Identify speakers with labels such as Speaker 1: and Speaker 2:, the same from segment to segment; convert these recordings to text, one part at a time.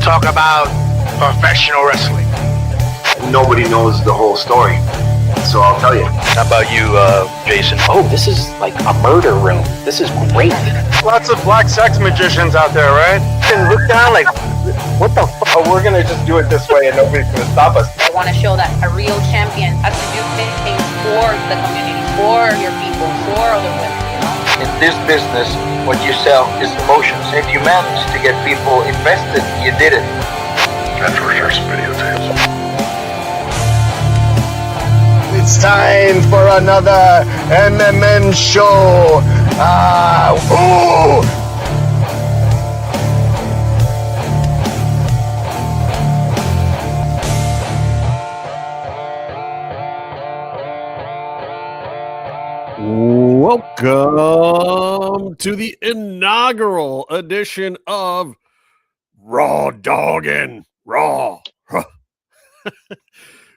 Speaker 1: talk about professional wrestling.
Speaker 2: Nobody knows the whole story, so I'll tell you.
Speaker 1: How about you, Jason?
Speaker 3: Oh, this is like a murder room. This is great.
Speaker 4: Lots of black sex magicians out there, right?
Speaker 3: And look down like, what the fuck?
Speaker 2: Oh, we're gonna just do it this way and nobody's gonna stop us.
Speaker 5: I want to show that a real champion has to do things for the community, for your people, for other women, you know?
Speaker 6: In this business, what you sell is emotions. If you manage to get people invested, you did it.
Speaker 1: That's for sure, some videotapes.
Speaker 2: It's time for another MMMshow.
Speaker 7: Welcome to the inaugural edition of Raw Doggin' Raw.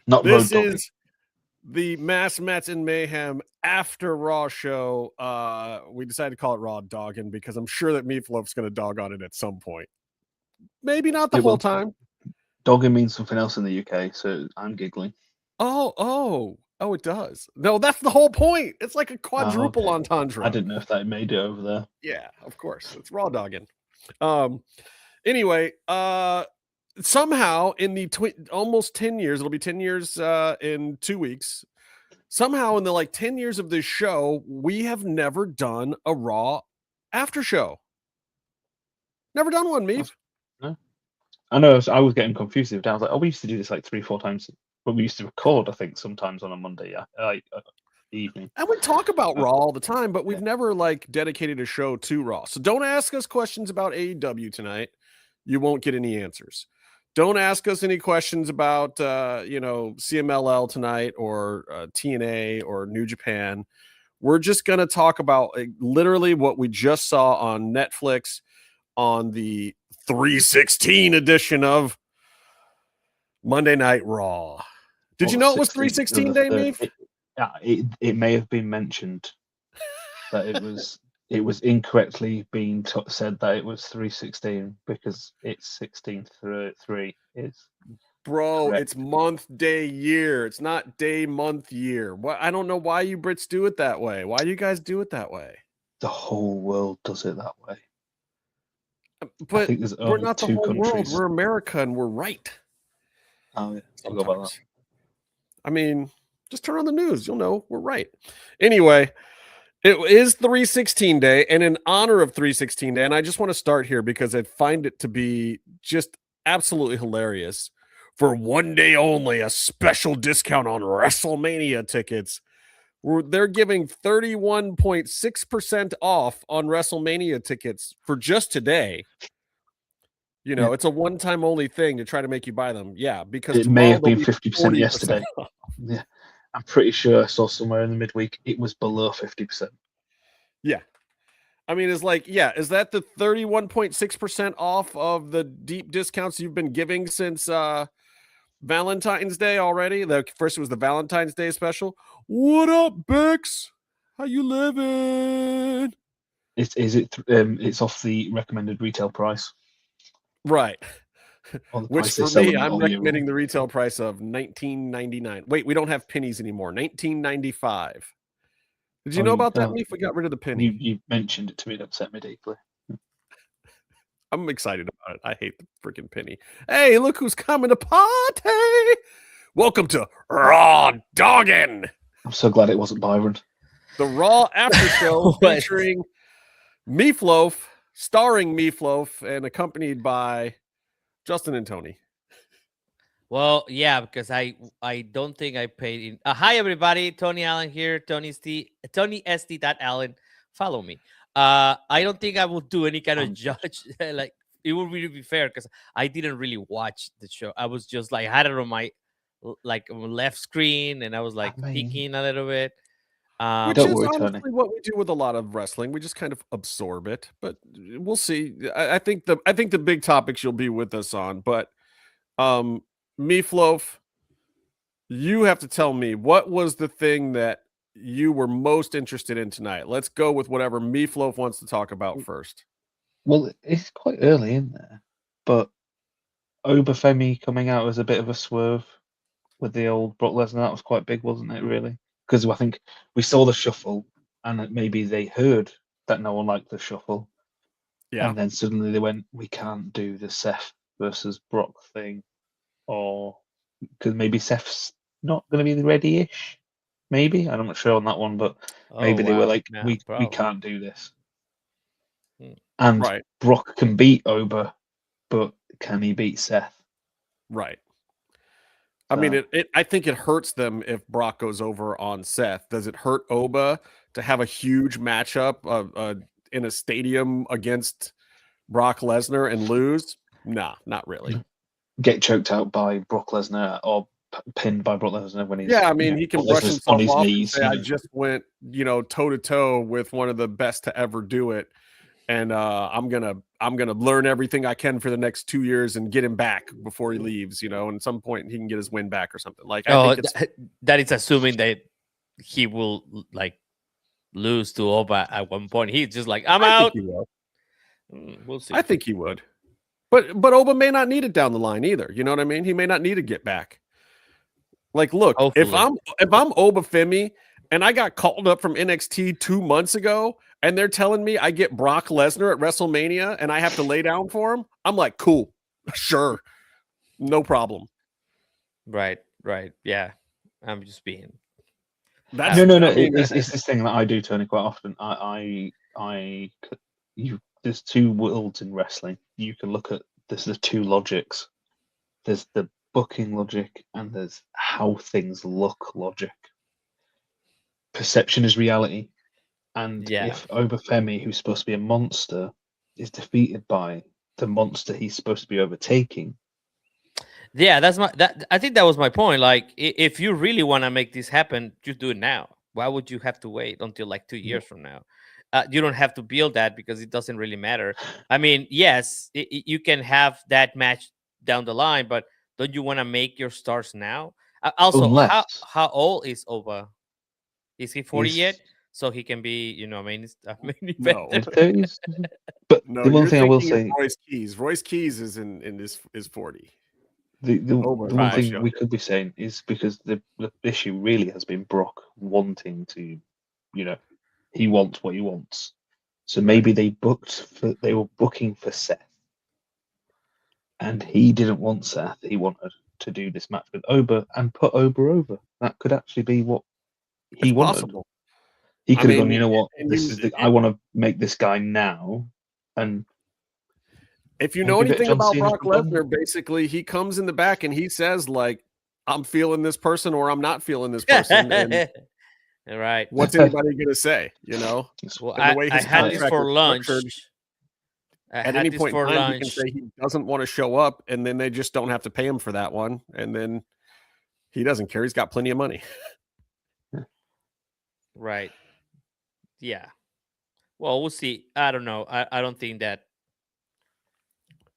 Speaker 8: Not
Speaker 7: This
Speaker 8: road
Speaker 7: is the Mass Mets and Mayhem after Raw show. We decided to call it Raw Doggin' because I'm sure that Meefloaf's going to dog on it at some point. Maybe not the whole time.
Speaker 8: Dogging means something else in the UK, so I'm giggling.
Speaker 7: Oh, it does. No, that's the whole point. It's like a quadruple entendre.
Speaker 8: I didn't know if that made it over there.
Speaker 7: Yeah, of course. It's Raw Doggin'. Anyway, somehow in the almost 10 years, it'll be 10 years in 2 weeks. Somehow in the 10 years of this show, we have never done a Raw after show. Never done one, Meef.
Speaker 8: No. I know. I was getting confused. I was like, we used to do this 3-4 times. But we used to record, I think, sometimes on a Monday, evening.
Speaker 7: And we talk about Raw all the time, but we've never dedicated a show to Raw. So don't ask us questions about AEW tonight. You won't get any answers. Don't ask us any questions about CMLL tonight or TNA or New Japan. We're just going to talk about literally what we just saw on Netflix on the 316 edition of Monday Night Raw. Did you know it was 316 day, Meef?
Speaker 8: It may have been mentioned that it was incorrectly being said that it was 316 because it's 16 through 3 is.
Speaker 7: Bro,
Speaker 8: correct.
Speaker 7: It's month, day, year. It's not day, month, year. I don't know why you Brits do it that way. Why do you guys do it that way?
Speaker 8: The whole world does it that way.
Speaker 7: But we're not the whole world. We're America and we're right.
Speaker 8: Oh, yeah. I'll go about that.
Speaker 7: I mean, just turn on the news. You'll know we're right. Anyway, it is 316 day, and in honor of 316 day, and I just want to start here because I find it to be just absolutely hilarious. For one day only, a special discount on WrestleMania tickets. They're giving 31.6% off on WrestleMania tickets for just today. It's a one-time only thing to try to make you buy them. Yeah, because
Speaker 8: it may have been 50% yesterday. Yeah, I'm pretty sure I saw somewhere in the midweek it was below 50%.
Speaker 7: Yeah, I mean, is that the 31.6% off of the deep discounts you've been giving since Valentine's Day already? First it was the Valentine's Day special. What up, Bix? How you living?
Speaker 8: It's off the recommended retail price.
Speaker 7: Right. Which for me, I'm recommending the retail price of $19.99. Wait, we don't have pennies anymore. $19.95. Did you know about that, Meef? We got rid of the penny.
Speaker 8: You mentioned it to me. It upset me deeply.
Speaker 7: I'm excited about it. I hate the freaking penny. Hey, look who's coming to party. Welcome to Raw Doggin'.
Speaker 8: I'm so glad it wasn't Byron.
Speaker 7: The Raw after show featuring Meefloaf, starring Meefloaf, and accompanied by Justin and Tony.
Speaker 9: Well, yeah, because I don't think I paid in. Hi, everybody. Tony Allen here. Tony ST. Allen. Follow me. I don't think I will do any kind of judge. It would really be fair because I didn't really watch the show. I was just I had it on my left screen, and I was peeking a little bit.
Speaker 7: Which is honestly what we do with a lot of wrestling. We just kind of absorb it, but we'll see. I think the big topics you'll be with us on, but Meefloaf, you have to tell me what was the thing that you were most interested in tonight. Let's go with whatever Meefloaf wants to talk about first.
Speaker 8: Well, it's quite early in there, but Obafemi coming out as a bit of a swerve with the old Brock Lesnar. That was quite big, wasn't it? Really, because I think we saw the shuffle, and that maybe they heard that no one liked the shuffle,
Speaker 7: Yeah.
Speaker 8: and then suddenly they went, "We can't do the Seth versus Brock thing," or because maybe Seth's not going to be ready-ish. Maybe I'm not sure on that one, but maybe they were like,
Speaker 9: Yeah,
Speaker 8: "We
Speaker 9: probably.
Speaker 8: can't do this,"
Speaker 9: Hmm.
Speaker 8: and
Speaker 7: Right.
Speaker 8: Brock can beat Oba, but can he beat Seth?
Speaker 7: Right. I mean,
Speaker 8: So-
Speaker 7: I think it hurts them if Brock goes over on Seth. Does it hurt Oba to have a huge matchup in a stadium against Brock Lesnar and lose? Nah, not really.
Speaker 8: Get choked out by Brock Lesnar or pinned by Brock Lesnar when he's
Speaker 7: Yeah, I mean, he can
Speaker 8: Brock
Speaker 7: brush
Speaker 8: Lesnar's
Speaker 7: himself
Speaker 8: on his
Speaker 7: off and
Speaker 8: knees.
Speaker 7: say, "I just went, toe to toe with one of the best to ever do it, and I'm gonna learn everything I can for the next 2 years and get him back before he leaves." And at some point he can get his win back or something. Like I think it's
Speaker 9: that is assuming that he will like lose to Oba at one point. He's just like, I'm
Speaker 7: I
Speaker 9: out.
Speaker 7: think he will.
Speaker 9: We'll see.
Speaker 7: I think he would. But Oba may not need it down the line either. You know what I mean? He may not need to get back. Like, look, if I'm Obafemi and I got called up from NXT 2 months ago and they're telling me I get Brock Lesnar at WrestleMania and I have to lay down for him, I'm like, cool, sure, no problem.
Speaker 9: Right. Yeah, I'm just being.
Speaker 7: That's,
Speaker 8: No.
Speaker 7: I mean,
Speaker 8: It's this thing that I do, Tony, quite often. There's two worlds in wrestling. You can look at there's the two logics. There's the booking logic and there's how things look logic. Perception is reality. And if Obafemi, who's supposed to be a monster, is defeated by the monster he's supposed to be overtaking.
Speaker 9: Yeah, I think that was my point. Like, if you really want to make this happen, just do it now. Why would you have to wait until like 2 years from now? You don't have to build that because it doesn't really matter. I mean, yes, you can have that match down the line, but don't you want to make your stars now? Also, how old is Oba? Is he 40 yet? So he can be, main
Speaker 7: no.
Speaker 8: But
Speaker 7: no,
Speaker 8: the one thing I will say,
Speaker 7: Royce Keys is is 40.
Speaker 8: The one thing we could be saying is because the issue really has been Brock wanting to, he wants what he wants. So maybe they were booking for Seth. And he didn't want Seth. He wanted to do this match with Oba and put Oba over. That could actually be what he wanted.
Speaker 7: Possible.
Speaker 8: He could have gone, you know what? I want to make this guy now. And
Speaker 7: if you know anything about Brock Lesnar, basically he comes in the back and he says, like, I'm feeling this person or I'm not feeling this person. And
Speaker 9: right.
Speaker 7: What's anybody going to say,
Speaker 9: Well, I had this for lunch.
Speaker 7: At any point in time, he can say he doesn't want to show up, and then they just don't have to pay him for that one. And then he doesn't care. He's got plenty of money.
Speaker 9: Right. Yeah. Well, we'll see. I don't know. I don't think that.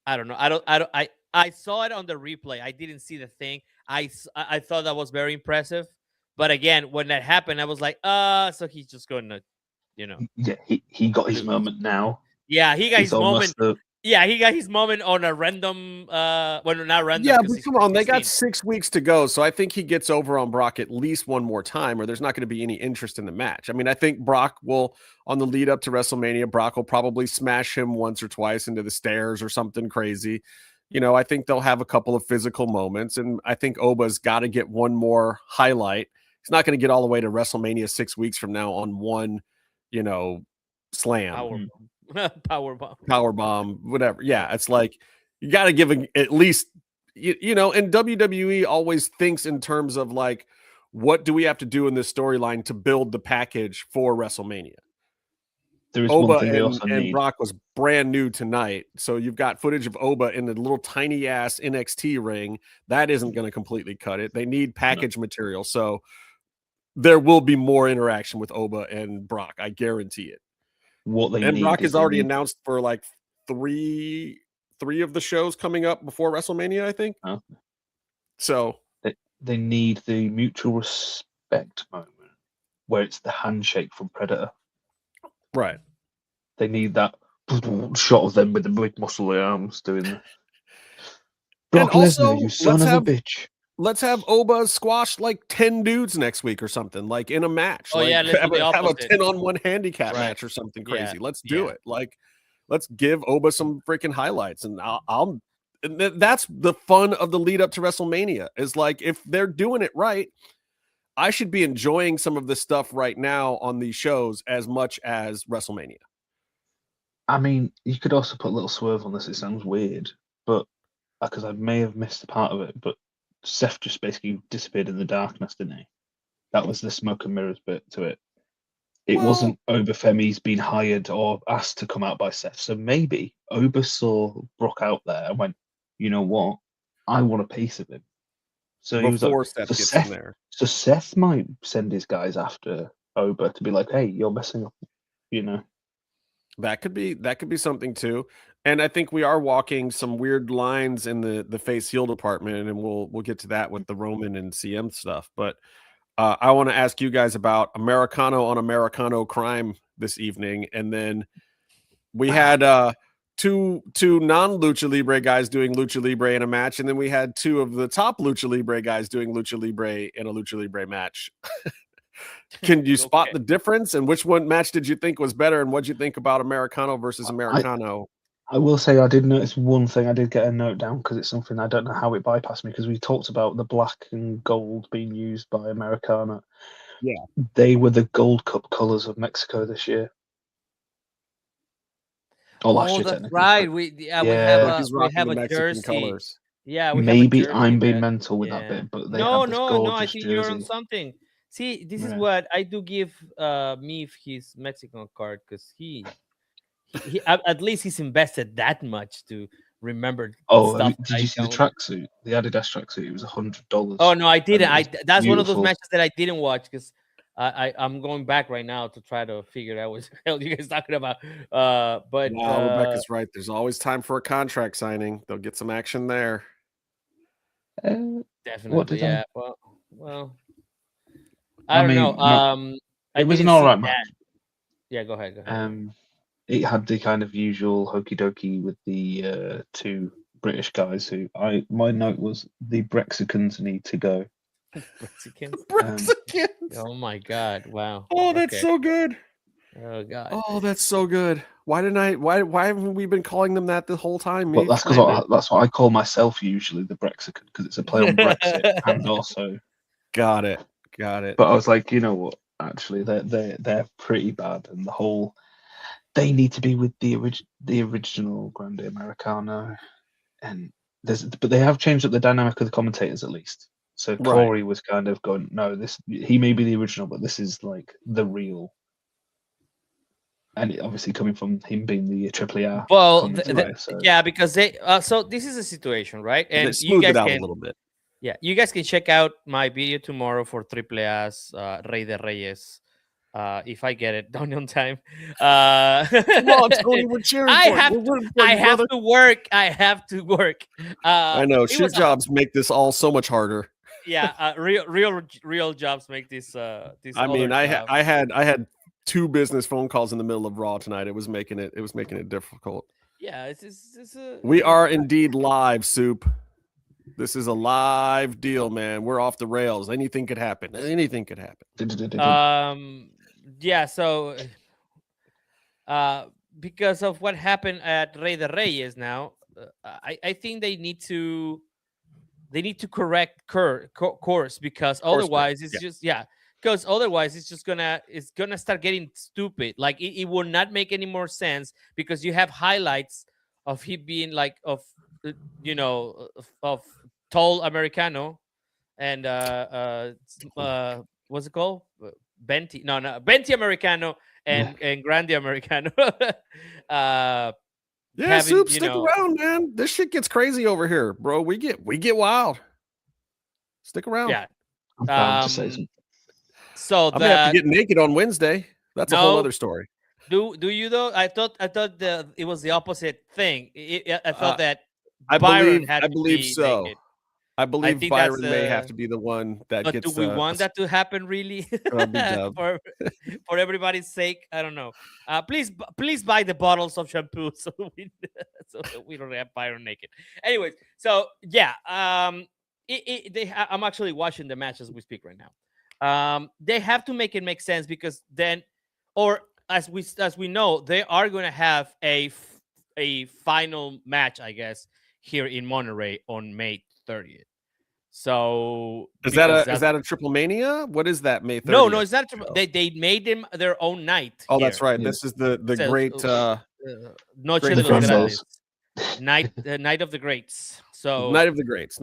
Speaker 9: I don't know. I saw it on the replay. I didn't see the thing. I thought that was very impressive. But again, when that happened, I was like, so he's just going to,
Speaker 8: Yeah, he got his moment now.
Speaker 9: Yeah, he got his moment. Yeah, he got his moment on a random. Well, not random.
Speaker 7: Yeah, but come on, they got 6 weeks to go, so I think he gets over on Brock at least one more time, or there's not going to be any interest in the match. I mean, I think Brock will, on the lead up to WrestleMania, Brock will probably smash him once or twice into the stairs or something crazy. I think they'll have a couple of physical moments, and I think Oba's got to get one more highlight. He's not going to get all the way to WrestleMania 6 weeks from now on one, slam.
Speaker 9: Power bomb,
Speaker 7: whatever. Yeah, it's like you got to give at least, and WWE always thinks in terms of like, what do we have to do in this storyline to build the package for WrestleMania?
Speaker 8: There is
Speaker 7: Oba
Speaker 8: one thing they also
Speaker 7: and
Speaker 8: need.
Speaker 7: Brock was brand new tonight, so you've got footage of Oba in the little tiny ass NXT ring. That isn't going to completely cut it. They need package material, so there will be more interaction with Oba and Brock. I guarantee it. And Brock is already announced for like three of the shows coming up before WrestleMania, I think.
Speaker 8: Huh?
Speaker 7: So
Speaker 8: they need the mutual respect moment where it's the handshake from Predator.
Speaker 7: Right.
Speaker 8: They need that shot of them with the big muscly arms doing that. Brock
Speaker 7: also,
Speaker 8: Lesnar, you son of a bitch.
Speaker 7: Let's have Oba squash like 10 dudes next week or something, like in a match.
Speaker 9: Oh,
Speaker 7: like,
Speaker 9: yeah, let's do the
Speaker 7: have a
Speaker 9: opposite.
Speaker 7: 10-on-1 handicap
Speaker 9: Right.
Speaker 7: match or something crazy.
Speaker 9: Yeah,
Speaker 7: Let's do
Speaker 9: yeah.
Speaker 7: it. Like, let's give Oba some freaking highlights, and that's the fun of the lead up to WrestleMania. Is like, if they're doing it right, I should be enjoying some of this stuff right now on these shows as much as WrestleMania.
Speaker 8: I mean, you could also put a little swerve on this. It sounds weird, but because I may have missed a part of it, but Seth just basically disappeared in the darkness, didn't he? That was the smoke and mirrors bit to it. It wasn't Oba Femi's been hired or asked to come out by Seth. So maybe Oba saw Brock out there and went, you know what? I want a piece of him. So he was like,
Speaker 7: Seth gets in there.
Speaker 8: So Seth might send his guys after Oba to be like, hey, you're messing up, you know.
Speaker 7: That could be something too. And I think we are walking some weird lines in the face heel department, and we'll get to that with the Roman and CM stuff. But I want to ask you guys about Americano on Americano crime this evening. And then we had two non-Lucha Libre guys doing Lucha Libre in a match, and then we had two of the top Lucha Libre guys doing Lucha Libre in a Lucha Libre match. Can you spot the difference? And which one match did you think was better? And what did you think about Americano versus Americano?
Speaker 8: I will say I did notice one thing. I did get a note down because it's something I don't know how it bypassed me, because we talked about the black and gold being used by Americano.
Speaker 7: Yeah.
Speaker 8: They were the Gold Cup colors of Mexico this year. Or last year,
Speaker 9: that's
Speaker 8: technically.
Speaker 9: right. We have a jersey.
Speaker 7: Colors.
Speaker 9: Yeah, we
Speaker 8: maybe
Speaker 9: have a jersey
Speaker 8: I'm being mental with that bit, but they have this gorgeous
Speaker 9: I think
Speaker 8: jersey.
Speaker 9: you're on something. See, this is what I do give Meef his Mexican card, because he at least he's invested that much to remember.
Speaker 8: Stuff did you see the tracksuit? The Adidas tracksuit. It was $100.
Speaker 9: Oh no, I didn't. That's one of those
Speaker 8: beautiful.
Speaker 9: matches that I didn't watch, because I'm going back right now to try to figure out what the hell you guys talking about. But
Speaker 7: Rebecca's right. There's always time for a contract signing. They'll get some action there.
Speaker 9: Definitely, yeah. Well, I don't know.
Speaker 8: It was an all right match.
Speaker 9: Yeah, go ahead.
Speaker 8: It had the kind of usual hokey dokey with the two British guys who my note was the Brexicans need to go.
Speaker 7: Brexicans.
Speaker 9: Oh my God! Wow.
Speaker 7: Oh, that's so good.
Speaker 9: Oh God.
Speaker 7: Oh, that's so good. Why haven't we been calling them that the whole time?
Speaker 8: Well, that's because that's what I call myself usually, the Brexican, because it's a play on Brexit and also.
Speaker 7: Got it. But
Speaker 8: I was like, you know what? Actually, they're pretty bad, and the whole they need to be with the original Grande Americano, but they have changed up the dynamic of the commentators at least. So Corey was kind of going, no, he may be the original, but this is like the real. And obviously coming from him being the AAA.
Speaker 9: Well, yeah, because they. So this is a situation, right? And
Speaker 7: they smoothed it out a little bit.
Speaker 9: Yeah, you guys can check out my video tomorrow for AAA's Rey de Reyes. If I get it done on time.
Speaker 7: Come on, Tony, we're cheering for you.
Speaker 9: I have to work.
Speaker 7: I know. Shit jobs make this all so much harder.
Speaker 9: Yeah, real jobs make this.
Speaker 7: I mean, I had 2 business phone calls in the middle of Raw tonight. It was making it difficult.
Speaker 9: Yeah,
Speaker 7: we are indeed live, Soup. This is a live deal, man. We're off the rails. Anything could happen.
Speaker 9: Yeah. So, because of what happened at Rey de Reyes, now I think they need to correct course, because otherwise because otherwise it's gonna start getting stupid. Like it will not make any more sense, because you have highlights of him being like of tall Americano and what's it called? Venti Americano and Grande Americano.
Speaker 7: Soup, stick around, man. This shit gets crazy over here, bro. We get wild. Stick around.
Speaker 9: Yeah.
Speaker 8: I'm proud to say something.
Speaker 9: So
Speaker 7: I'm gonna have to get naked on Wednesday. That's a whole other story.
Speaker 9: Do you though? I thought it was the opposite thing. I thought that
Speaker 7: I
Speaker 9: Byron
Speaker 7: believe so.
Speaker 9: naked.
Speaker 7: I believe
Speaker 9: think
Speaker 7: Byron
Speaker 9: that's,
Speaker 7: may have to be the one that
Speaker 9: But
Speaker 7: gets.
Speaker 9: do we want that to happen really?
Speaker 7: Be
Speaker 9: for everybody's sake, I don't know. Please buy the bottles of shampoo so we don't have Byron naked. Anyways, so yeah, I'm actually watching the match as we speak right now. They have to make it make sense because then, or as we know, they are going to have a final match, I guess, here in Monterrey on May 30th. So
Speaker 7: is that a 𝔸𝕃𝕄? What is that May 30th?
Speaker 9: No, it's not. They made them their own night.
Speaker 7: Oh,
Speaker 9: here.
Speaker 7: that's right. This is the great
Speaker 9: Noche
Speaker 7: great
Speaker 9: de los Grandes.
Speaker 8: Grandes.
Speaker 9: Night of the Greats. So
Speaker 7: Night of the Greats.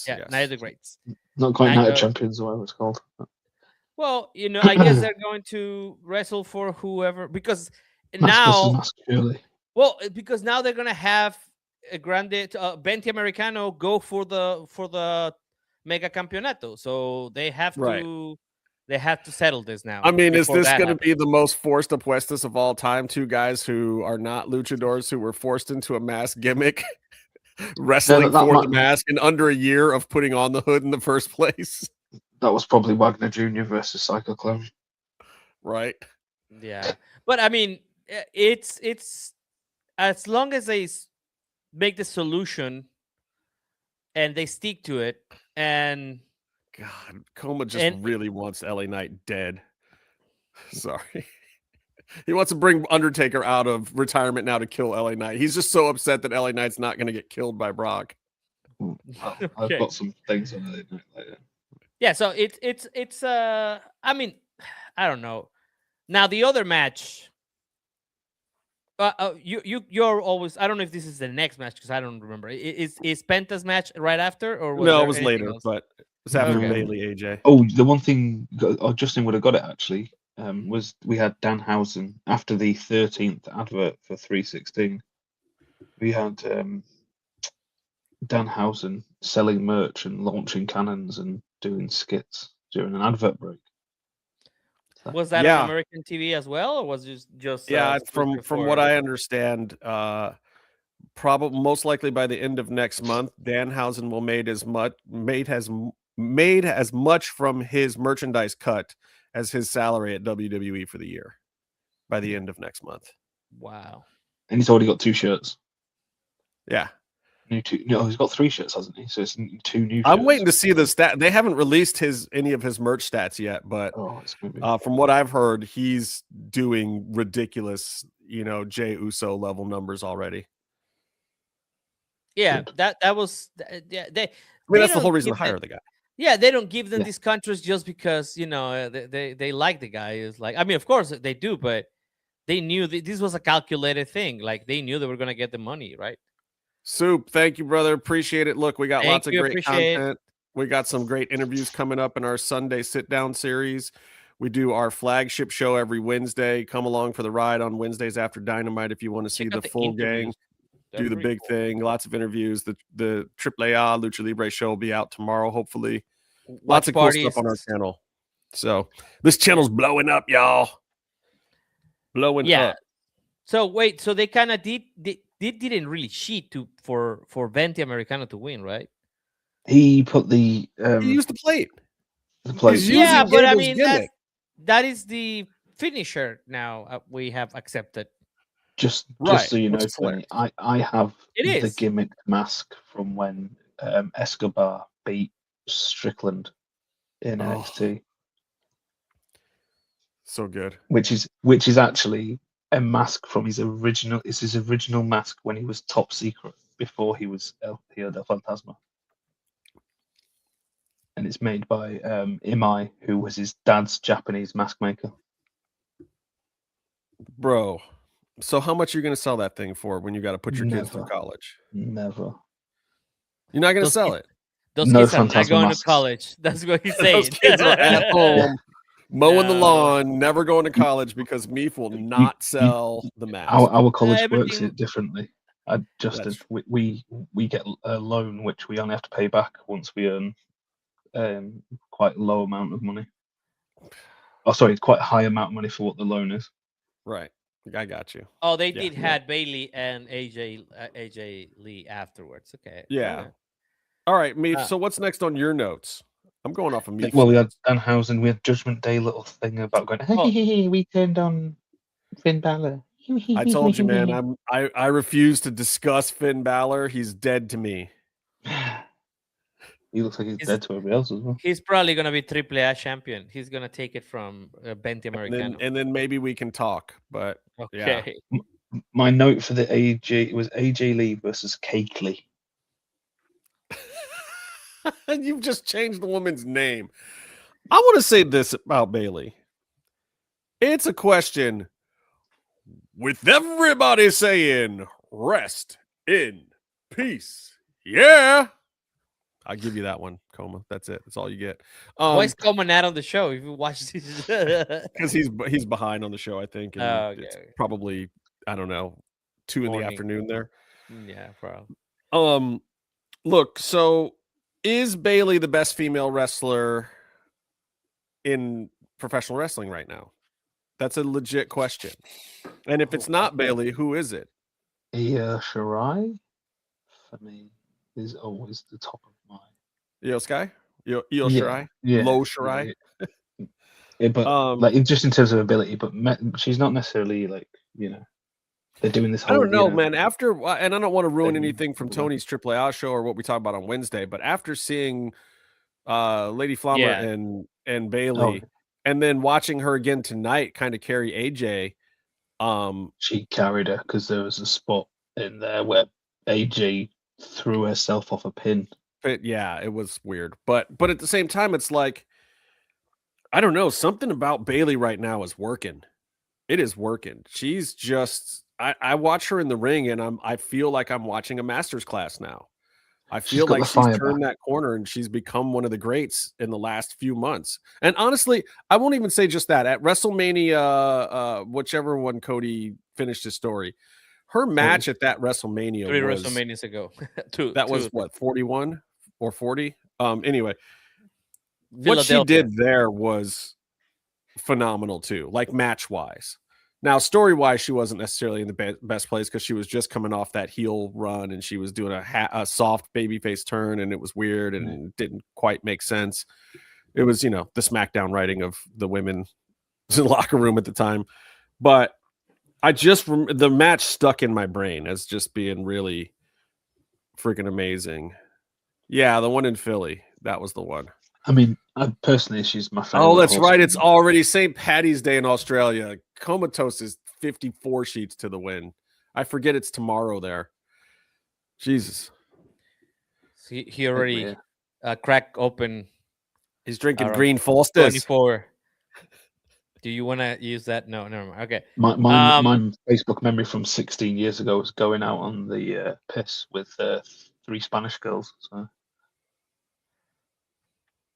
Speaker 9: Yeah,
Speaker 7: yes.
Speaker 9: Night of the Greats.
Speaker 8: Not quite Night of Champions, or whatever it's called.
Speaker 9: Well, I guess they're going to wrestle for whoever because
Speaker 8: Mask, surely.
Speaker 9: Well, because now they're gonna have a Grande 𝔸𝕃𝕄 Americano go for the Mega Campeonato, so they have to settle this now.
Speaker 7: I mean, is this going to be the most forced apuestas of all time? Two guys who are not luchadors who were forced into a mask gimmick, wrestling for the mask in under a year of putting on the hood in the first place.
Speaker 8: That was probably Wagner Jr. versus Psycho Clown.
Speaker 7: Right.
Speaker 9: Yeah, but I mean, it's as long as they make the solution and they stick to it. And
Speaker 7: God, Coma just really wants LA Knight dead. Sorry. He wants to bring Undertaker out of retirement now to kill LA Knight. He's just so upset that LA Knight's not going to get killed by Brock.
Speaker 8: I've got some things on LA Knight later.
Speaker 9: Yeah, so it's I mean, I don't know. Now the other match, you're always, I don't know if this is the next match because I don't remember. Is Penta's match right after or
Speaker 7: no? It was later, but it's after Bailey AJ.
Speaker 8: Oh, the one thing Justin would have got it actually was we had Danhausen after the 13th advert for 316. We had Danhausen selling merch and launching cannons and doing skits during an advert break.
Speaker 9: Was that on American TV as well, or was it just
Speaker 7: from what I understand, probably most likely by the end of next month, Danhausen will made as much from his merchandise cut as his salary at WWE for the year by the end of next month.
Speaker 9: Wow.
Speaker 8: And he's already got 2 shirts.
Speaker 7: Yeah.
Speaker 8: He's got 3 shirts, hasn't he? So it's 2 new shirts.
Speaker 7: I'm waiting to see the stat. They haven't released any of his merch stats yet, but from what I've heard, he's doing ridiculous, Jey Uso level numbers already.
Speaker 9: Yeah, that was that's
Speaker 7: the whole reason to hire the guy.
Speaker 9: Yeah, they don't give them these contracts just because they like the guy. It's like, I mean, of course they do, but they knew this was a calculated thing. Like they knew they were gonna get the money, right?
Speaker 7: Soup, thank you, brother. Appreciate it. Look, we got lots of great content. We got some great interviews coming up in our Sunday sit-down series. We do our flagship show every Wednesday. Come along for the ride on Wednesdays after Dynamite if you want to see the full gang do the big thing. Lots of interviews. The 𝔸𝕃𝕄 Lucha Libre show will be out tomorrow, hopefully. Lots of cool stuff on our channel. So this channel's blowing up, y'all. Blowing up.
Speaker 9: So wait, so they kind of didn't really cheat for 𝔸𝕃𝕄 Americano to win, right?
Speaker 8: He put the
Speaker 7: he used the plate.
Speaker 9: Yeah, but I mean that is the finisher now we have accepted.
Speaker 8: Just so you know, Tony, I have the gimmick mask from when Escobar beat Strickland in NXT.
Speaker 7: So good.
Speaker 8: Which is actually a mask from his original. It's his original mask when he was top secret before he was El Hijo del Fantasma. And it's made by Imai, who was his dad's Japanese mask maker.
Speaker 7: Bro, so how much are you going to sell that thing for when you got to put your kids through college?
Speaker 8: Never.
Speaker 7: You're not going to sell it?
Speaker 9: Those kids are not going to college. That's what he's saying.
Speaker 7: Those kids are at home mowing the lawn, never going to college because Meef will not sell the mask.
Speaker 8: Our college works it differently. We get a loan which we only have to pay back once we earn quite a low amount of money. Oh, sorry, it's quite a high amount of money for what the loan is.
Speaker 7: Right, I got you.
Speaker 9: Oh, they did had Bailey and AJ Lee afterwards. Okay.
Speaker 7: Yeah. All right, Meef. So what's next on your notes? I'm going off of Meef.
Speaker 8: Well, we had Danhausen. We had Judgment Day little thing about going. Hey, we turned on Finn Balor.
Speaker 7: I told you, man. I refuse to discuss Finn Balor. He's dead to me.
Speaker 8: He looks like he's dead to everybody else as well.
Speaker 9: He's probably gonna be AAA champion. He's gonna take it from Benti Americano.
Speaker 7: And then maybe we can talk. But
Speaker 9: okay.
Speaker 7: Yeah.
Speaker 8: My note for the AJ was AJ Lee versus Cake Lee.
Speaker 7: You've just changed the woman's name. I want to say this about Bayley. It's a question with everybody saying rest in peace. Yeah. I'll give you that one, Coma. That's it. That's all you get.
Speaker 9: Why is Coma not on the show? If you watch this,
Speaker 7: because he's behind on the show, I think. And it's probably, I don't know, 2 in the afternoon there.
Speaker 9: Yeah, probably.
Speaker 7: Look, so is Bayley the best female wrestler in professional wrestling right now? That's a legit question. And if it's not Bayley, who is it?
Speaker 8: Shirai, for me, is always the top of mine.
Speaker 7: Io Sky? Io Shirai?
Speaker 8: Yeah.
Speaker 7: Low Shirai?
Speaker 8: Yeah, but like just in terms of ability, but she's not necessarily like, they're doing this whole,
Speaker 7: I don't know, man. After, and I don't want to ruin anything from Tony's AAA show or what we talk about on Wednesday, but after seeing Lady Flammer and Bayley, and then watching her again tonight kind of carry AJ.
Speaker 8: She carried her because there was a spot in there where AJ threw herself off a pin.
Speaker 7: Yeah, it was weird. But at the same time, it's like, I don't know, something about Bayley right now is working. It is working. She's just, I watch her in the ring and I feel like I'm watching a master's class now. I feel like she's turned that corner and she's become one of the greats in the last few months. And honestly, I won't even say just that. At WrestleMania, whichever one Cody finished his story, her match at that WrestleMania
Speaker 9: 3 WrestleManias ago.
Speaker 7: That was what, 41 or 40? Anyway, what she did there was phenomenal too, like match-wise. Now, story-wise, she wasn't necessarily in the best place because she was just coming off that heel run and she was doing a soft babyface turn and it was weird and it didn't quite make sense. It was, the SmackDown writing of the women in the locker room at the time. But I just, the match stuck in my brain as just being really freaking amazing. Yeah, the one in Philly. That was the one.
Speaker 8: I mean, personally, she's my favorite.
Speaker 7: Oh, that's right. It's already St. Patty's Day in Australia. Comatose is 54 sheets to the win. I forget it's tomorrow there. Jesus.
Speaker 9: He already cracked open.
Speaker 7: He's drinking Green Fosters.
Speaker 9: 24. Do you want to use that? No, never mind. Okay.
Speaker 8: My Facebook memory from 16 years ago was going out on the piss with 3 Spanish girls. So.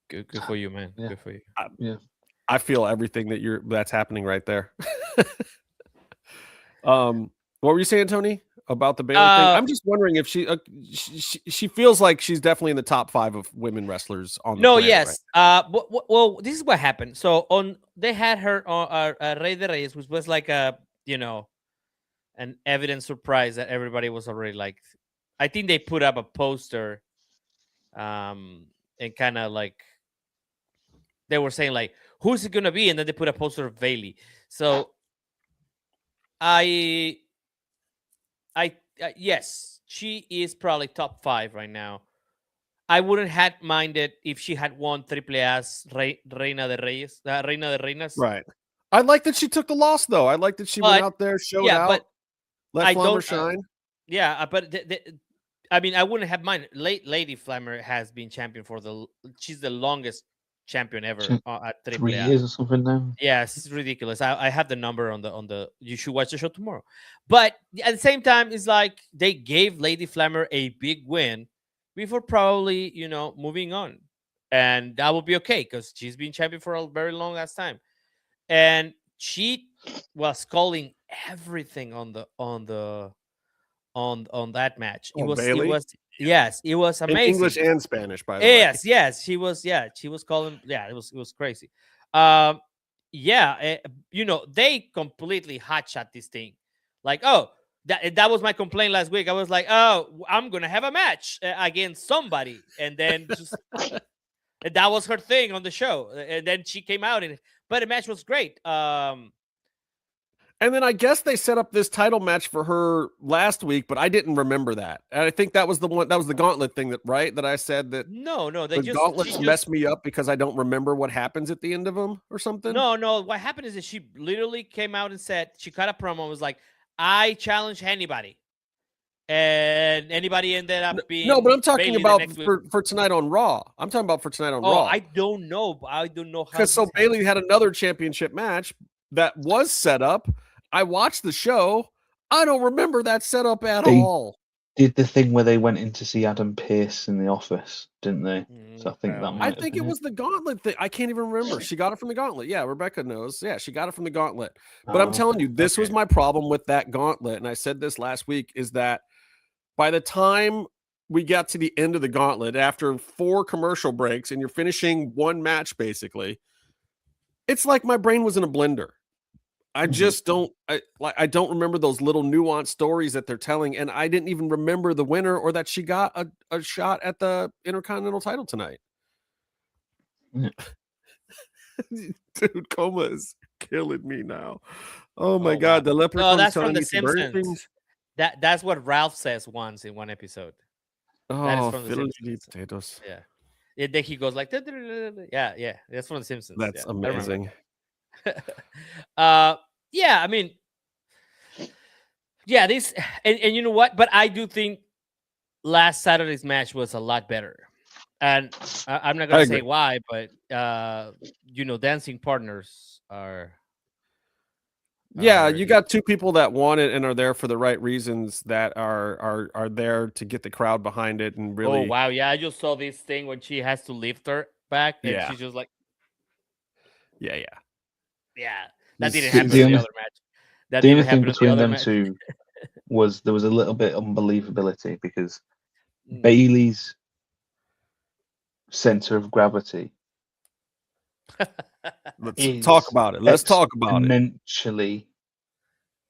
Speaker 9: Good for you, man.
Speaker 8: Yeah.
Speaker 9: Good for you.
Speaker 7: I feel everything that's happening right there. What were you saying, Tony, about the Bayley thing? I'm just wondering if she feels like she's definitely in the top 5 of women wrestlers on the planet,
Speaker 9: yes.
Speaker 7: Right?
Speaker 9: Well, this is what happened. So they had her on Rey de Reyes, which was like an evident surprise that everybody was already like. I think they put up a poster, and kind of like. They were saying like, who's it gonna be? And then they put a poster of Bayley. So yes, she is probably top 5 right now. I wouldn't have minded if she had won AAA's Reina de Reyes, Reina de Reinas.
Speaker 7: Right. I like that she took the loss though. I like that she went out there, showed out,
Speaker 9: but
Speaker 7: let Flammer shine.
Speaker 9: But I mean, I wouldn't have minded. Lady Flammer has been champion she's the longest champion ever at AAA.
Speaker 8: 3 years or something now.
Speaker 9: Yeah, it's ridiculous. I have the number on the. You should watch the show tomorrow. But at the same time, it's like they gave Lady Flammer a big win before probably moving on, and that will be okay because she's been champion for a very long last time, and she was calling everything on that match. Yes, it was amazing. In
Speaker 7: English and Spanish, by the way.
Speaker 9: Yes, she was calling. Yeah, it was crazy. They completely hotshot this thing. Like, that was my complaint last week. I was like, oh, I'm gonna have a match against somebody, and then just and that was her thing on the show. And then she came out, but the match was great.
Speaker 7: And then I guess they set up this title match for her last week, but I didn't remember that. And I think that was the one, that was the gauntlet thing that I said that
Speaker 9: no,
Speaker 7: the gauntlets mess me up because I don't remember what happens at the end of them or something.
Speaker 9: No. What happened is that she literally came out and said, she cut a promo and was like, I challenge anybody. And anybody ended up being
Speaker 7: but I'm talking
Speaker 9: Bailey
Speaker 7: about for tonight on Raw. I'm talking about for tonight on Raw.
Speaker 9: I don't know. I don't know how.
Speaker 7: Because so Bailey had another championship match that was set up. I watched the show. I don't remember that setup at all.
Speaker 8: Did the thing where they went in to see Adam Pearce in the office, didn't they? So I think that
Speaker 7: I think it was the gauntlet thing. I can't even remember. She got it from the gauntlet. Yeah, Rebecca knows. Yeah, she got it from the gauntlet. But I'm telling you, this was my problem with that gauntlet. And I said this last week, is that by the time we got to the end of the gauntlet, after 4 commercial breaks, and you're finishing one match, basically, it's like my brain was in a blender. I just don't I don't remember those little nuanced stories that they're telling, and I didn't even remember the winner or that she got a shot at the Intercontinental title tonight. Dude, coma is killing me now. Oh my god, the leprechaun.
Speaker 9: No, that's from The Simpsons. That's what Ralph says once in one episode. That is from The Simpsons.
Speaker 7: Potatoes.
Speaker 9: Yeah. And then he goes like, yeah, that's from The Simpsons.
Speaker 7: That's amazing.
Speaker 9: I mean, this and you know what? But I do think last Saturday's match was a lot better. And I'm not gonna say why, but dancing partners are.
Speaker 7: You got 2 people that want it and are there for the right reasons, that are there to get the crowd behind it and really.
Speaker 9: Oh wow, yeah! I just saw this thing when she has to lift her back, and she's just like. Yeah. That didn't happen in the other match.
Speaker 8: The only thing between them two was there was a little bit of unbelievability because Bailey's center of gravity.
Speaker 7: Let's talk about it.
Speaker 8: Exponentially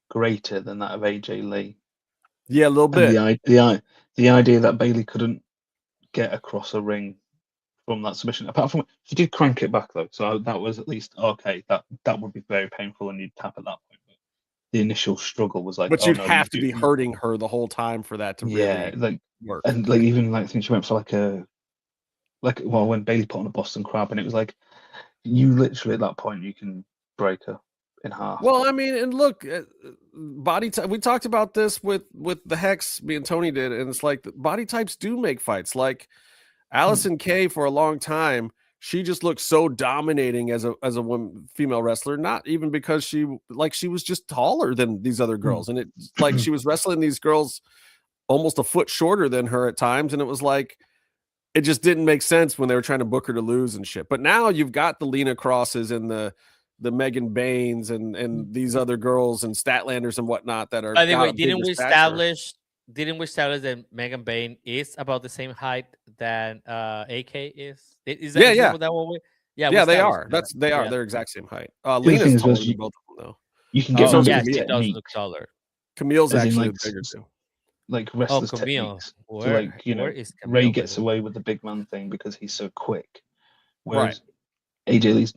Speaker 8: greater than that of AJ Lee.
Speaker 7: Yeah, a little bit.
Speaker 8: And the idea that Bailey couldn't get across a ring from that submission, apart from she did crank it back though, so that was at least okay. That would be very painful, and you'd tap at that point. But the initial struggle was like,
Speaker 7: but you'd have to be hurting her the whole time for that to really work.
Speaker 8: And like even like I think she went for when Bailey put on a Boston Crab, and it was like you literally at that point you can break her in half.
Speaker 7: Well, I mean, and look, body type. We talked about this with the Hex. Me and Tony did, and it's like body types do make fights. Like Allison Kay, for a long time, she just looked so dominating as a female wrestler. Not even because she was just taller than these other girls, and it's like she was wrestling these girls almost a foot shorter than her at times, and it was like it just didn't make sense when they were trying to book her to lose and shit. But now you've got the Lena Crosses and the Megan Baines and these other girls and Statlanders and whatnot that are.
Speaker 9: By the way, didn't we establish that Megan Bain is about the same height than AK is? Is that that one way?
Speaker 7: Yeah, they are. They are. They're exact same height. Lena's taller than both of them, though.
Speaker 8: You can get
Speaker 9: she does look taller.
Speaker 7: Camille's actually bigger too.
Speaker 8: Like wrestlers' techniques. Ray gets away with the big man thing because he's so quick. Whereas AJ Lee's,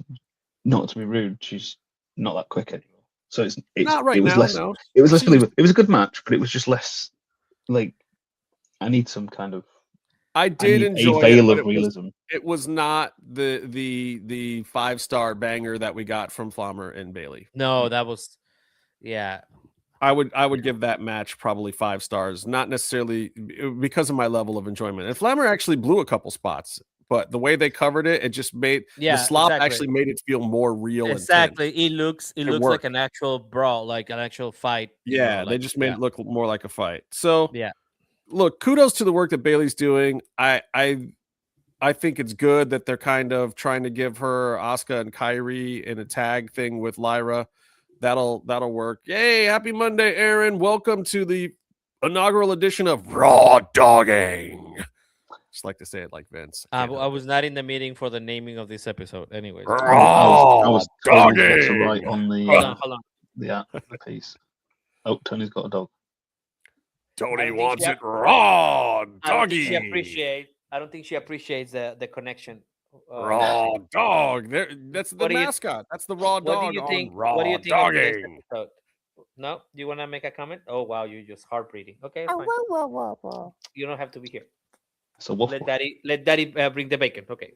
Speaker 8: not to be rude, she's not that quick anymore. So it's
Speaker 7: not right
Speaker 8: it was
Speaker 7: now.
Speaker 8: Less, no. It was less believable. It was a good match, but it was just less like I need some kind of.
Speaker 7: I did enjoy
Speaker 8: a veil of realism.
Speaker 7: It was not the 5-star banger that we got from Flammer and Bailey.
Speaker 9: No, that was
Speaker 7: I would give that match probably 5 stars, not necessarily because of my level of enjoyment. And Flammer actually blew a couple spots, but the way they covered it, it just made the slop actually made it feel more real.
Speaker 9: Exactly. It looks like an actual brawl, like an actual fight.
Speaker 7: Yeah, they just made it look more like a fight. So look, kudos to the work that Bailey's doing. I think it's good that they're kind of trying to give her Asuka and Kairi in a tag thing with Lyra. That'll work. Yay, happy Monday, Aaron. Welcome to the inaugural edition of Raw Dogging. Just like to say it like Vince.
Speaker 9: I was not in the meeting for the naming of this episode. Anyways.
Speaker 8: I was
Speaker 7: Dogging.
Speaker 8: to write on the
Speaker 9: hold on.
Speaker 8: the piece. Oh, Tony's got a dog.
Speaker 7: Tony
Speaker 9: think
Speaker 7: wants
Speaker 9: she-
Speaker 7: it raw,
Speaker 9: I don't think she
Speaker 7: doggy.
Speaker 9: I don't think she appreciates the connection.
Speaker 7: Raw dog. That's the
Speaker 9: What do you-
Speaker 7: mascot. That's the raw
Speaker 9: What do
Speaker 7: dog
Speaker 9: you think?
Speaker 7: on raw
Speaker 9: What do you think of today's
Speaker 7: dogging.
Speaker 9: episode? No, do you want to make a comment? Oh wow, you just heart breathing. Okay, fine. You don't have to be here.
Speaker 8: So
Speaker 9: Let daddy bring the bacon. Okay.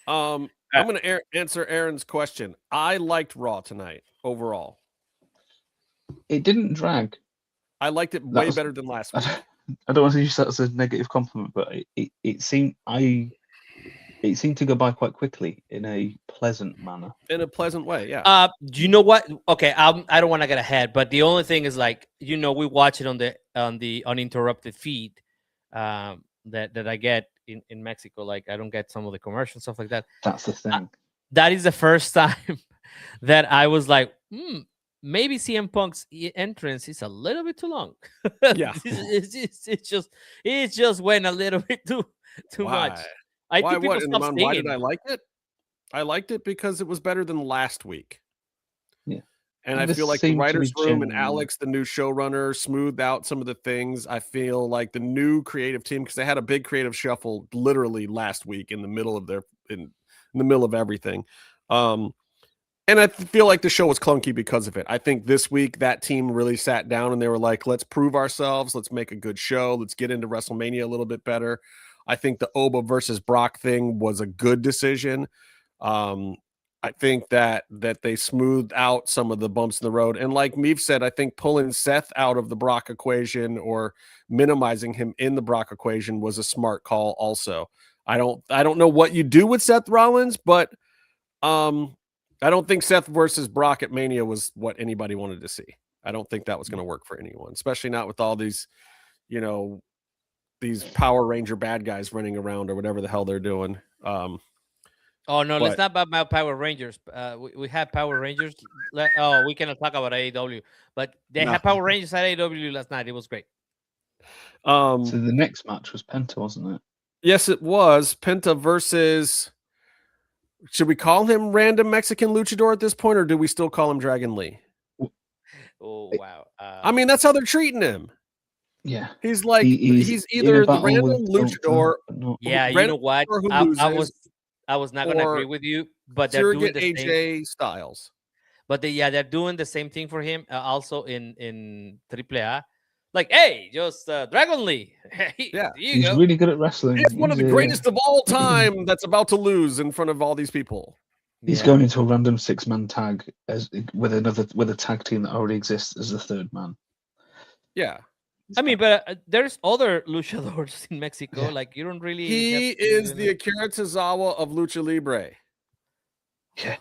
Speaker 7: I'm going to answer Aaron's question. I liked Raw tonight overall.
Speaker 8: It didn't drag.
Speaker 7: I liked it way better than last week.
Speaker 8: I don't want to use that as a negative compliment, but it seemed to go by quite quickly in a pleasant manner.
Speaker 7: In a pleasant way, yeah.
Speaker 9: Do you know what? Okay, I don't want to get ahead, but the only thing is like we watch it on the uninterrupted feed that I get in Mexico. Like I don't get some of the commercials, stuff like that.
Speaker 8: That's the thing.
Speaker 9: That is the first time that I was like, maybe CM Punk's entrance is a little bit too long.
Speaker 7: Yeah,
Speaker 9: it just went a little bit too much. I think people stopped singing.
Speaker 7: Why did I like it? I liked it because it was better than last week.
Speaker 8: Yeah.
Speaker 7: And I feel like the writer's room and Alex, the new showrunner, smoothed out some of the things. I feel like the new creative team, because they had a big creative shuffle literally last week in the middle of in the middle of everything. And I feel like the show was clunky because of it. I think this week that team really sat down and they were like, let's prove ourselves. Let's make a good show. Let's get into WrestleMania a little bit better. I think the Oba versus Brock thing was a good decision. I think that they smoothed out some of the bumps in the road. And like Meef said, I think pulling Seth out of the Brock equation or minimizing him in the Brock equation was a smart call also. I don't know what you do with Seth Rollins, but I don't think Seth versus Brock at Mania was what anybody wanted to see. I don't think that was going to work for anyone, especially not with all these, these Power Ranger bad guys running around or whatever the hell they're doing.
Speaker 9: Oh no, let's not about Power Rangers. We had Power Rangers. We cannot talk about AEW, but they had Power Rangers at AEW last night. It was great.
Speaker 8: So the next match was Penta, wasn't it?
Speaker 7: Yes, it was Penta versus. Should we call him random Mexican luchador at this point, or do we still call him Dragon Lee?
Speaker 9: Oh wow!
Speaker 7: I mean, that's how they're treating him.
Speaker 8: Yeah,
Speaker 7: he's like he's either the random luchador.
Speaker 9: Yeah, you know what? I was not going to agree with you, but they're doing the
Speaker 7: AJ
Speaker 9: same.
Speaker 7: Styles.
Speaker 9: But they're doing the same thing for him also in AAA. Like, hey, just Dragon Lee.
Speaker 8: He's really good at wrestling.
Speaker 7: He's one of the greatest of all time that's about to lose in front of all these people.
Speaker 8: He's going into a random 6-man tag with a tag team that already exists as the third man.
Speaker 7: Yeah.
Speaker 9: I mean, but there's other luchadors in Mexico. Yeah. Like, you don't really.
Speaker 7: He is the Akira Tozawa of Lucha Libre.
Speaker 8: Yeah.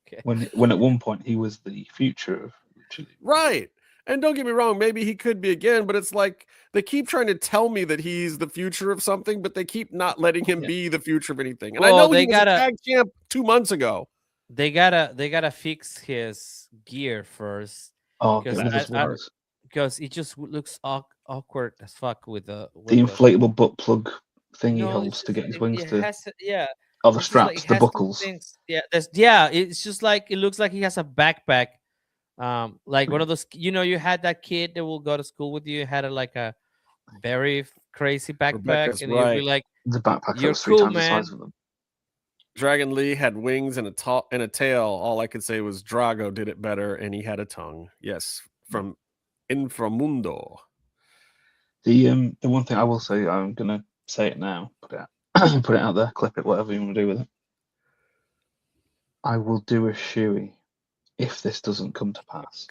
Speaker 8: Okay. When at one point he was the future of Lucha Libre.
Speaker 7: Right. And don't get me wrong, maybe he could be again, but it's like they keep trying to tell me that he's the future of something, but they keep not letting him be the future of anything. And I know he was a tag champ 2 months ago.
Speaker 9: They gotta fix his gear first.
Speaker 8: Oh,
Speaker 9: because it just looks awkward as fuck with the
Speaker 8: inflatable butt plug thing he holds to get his wings to. Oh, the straps, the buckles.
Speaker 9: It's just like it looks like he has a backpack. Like one of those, you had that kid that will go to school with you, had a very crazy backpack, and you'd be like,
Speaker 8: the backpack
Speaker 9: you're
Speaker 8: was 3
Speaker 9: cool,
Speaker 8: times
Speaker 9: man.
Speaker 8: the size of them.
Speaker 7: Dragon Lee had wings and a tail. All I could say was Drago did it better, and he had a tongue. Yes, from Inframundo.
Speaker 8: The one thing I will say, I'm gonna say it now, put it out there, clip it, whatever you want to do with it. I will do a shoey if this doesn't come to pass.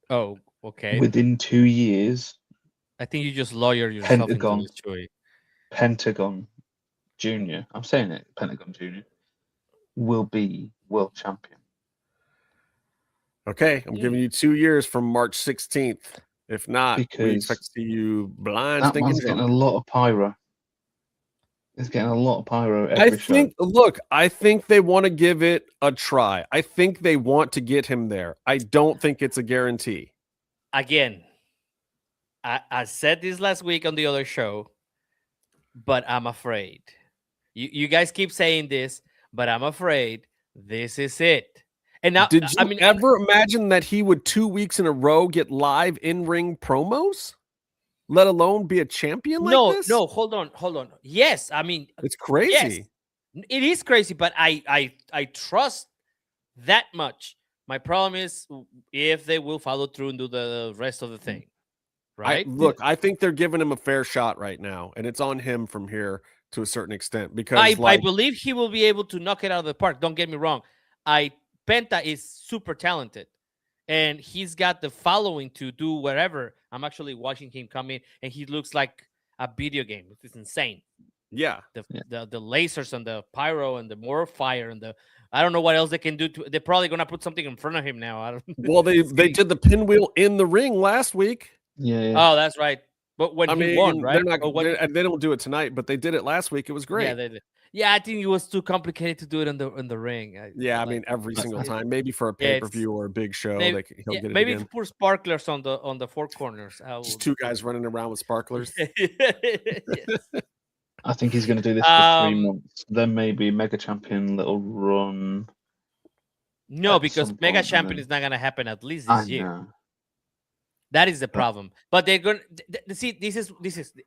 Speaker 9: Oh, okay.
Speaker 8: Within 2 years,
Speaker 9: I think you just lawyered yourself
Speaker 8: Pentagon,
Speaker 9: into this shoey.
Speaker 8: Pentagon Junior, I'm saying it, Pentagon Junior, will be world champion.
Speaker 7: Okay, I'm giving you 2 years from March 16th. If not, we expect to see you blind.
Speaker 8: That man's getting a lot of pyro. He's getting a lot of pyro every show.
Speaker 7: I think they want to give it a try. I think they want to get him there. I don't think it's a guarantee.
Speaker 9: Again, I said this last week on the other show, but I'm afraid. You guys keep saying this, but I'm afraid this is it. And now,
Speaker 7: Did you ever imagine that he would 2 weeks in a row get live in-ring promos? Let alone be a champion like this?
Speaker 9: No, hold on. Yes, I mean,
Speaker 7: it's crazy.
Speaker 9: Yes, it is crazy, but I trust that much. My problem is if they will follow through and do the rest of the thing, right?
Speaker 7: I think they're giving him a fair shot right now, and it's on him from here to a certain extent because
Speaker 9: I believe he will be able to knock it out of the park. Don't get me wrong. Penta is super talented, and he's got the following to do whatever. I'm actually watching him come in, and he looks like a video game. It's insane.
Speaker 7: Yeah.
Speaker 9: The lasers and the pyro and the more fire and I don't know what else they can do. They're probably gonna put something in front of him now.
Speaker 7: Well, they did the pinwheel in the ring last week.
Speaker 8: Yeah.
Speaker 9: Oh, that's right. But when he won, right?
Speaker 7: They don't do it tonight, but they did it last week. It was great.
Speaker 9: Yeah, they did. Yeah, I think it was too complicated to do it in the ring.
Speaker 7: I mean, every single time. Maybe for a pay-per-view or a big show, he'll get it
Speaker 9: maybe
Speaker 7: again.
Speaker 9: put sparklers on the four corners.
Speaker 7: Just two guys running around with sparklers.
Speaker 9: Yes.
Speaker 8: I think he's going to do this for 3 months. Then maybe Mega Champion little run.
Speaker 9: No, because Mega Champion is not going to happen at least this year.
Speaker 8: Know.
Speaker 9: That is the problem. But they're going to see. This is.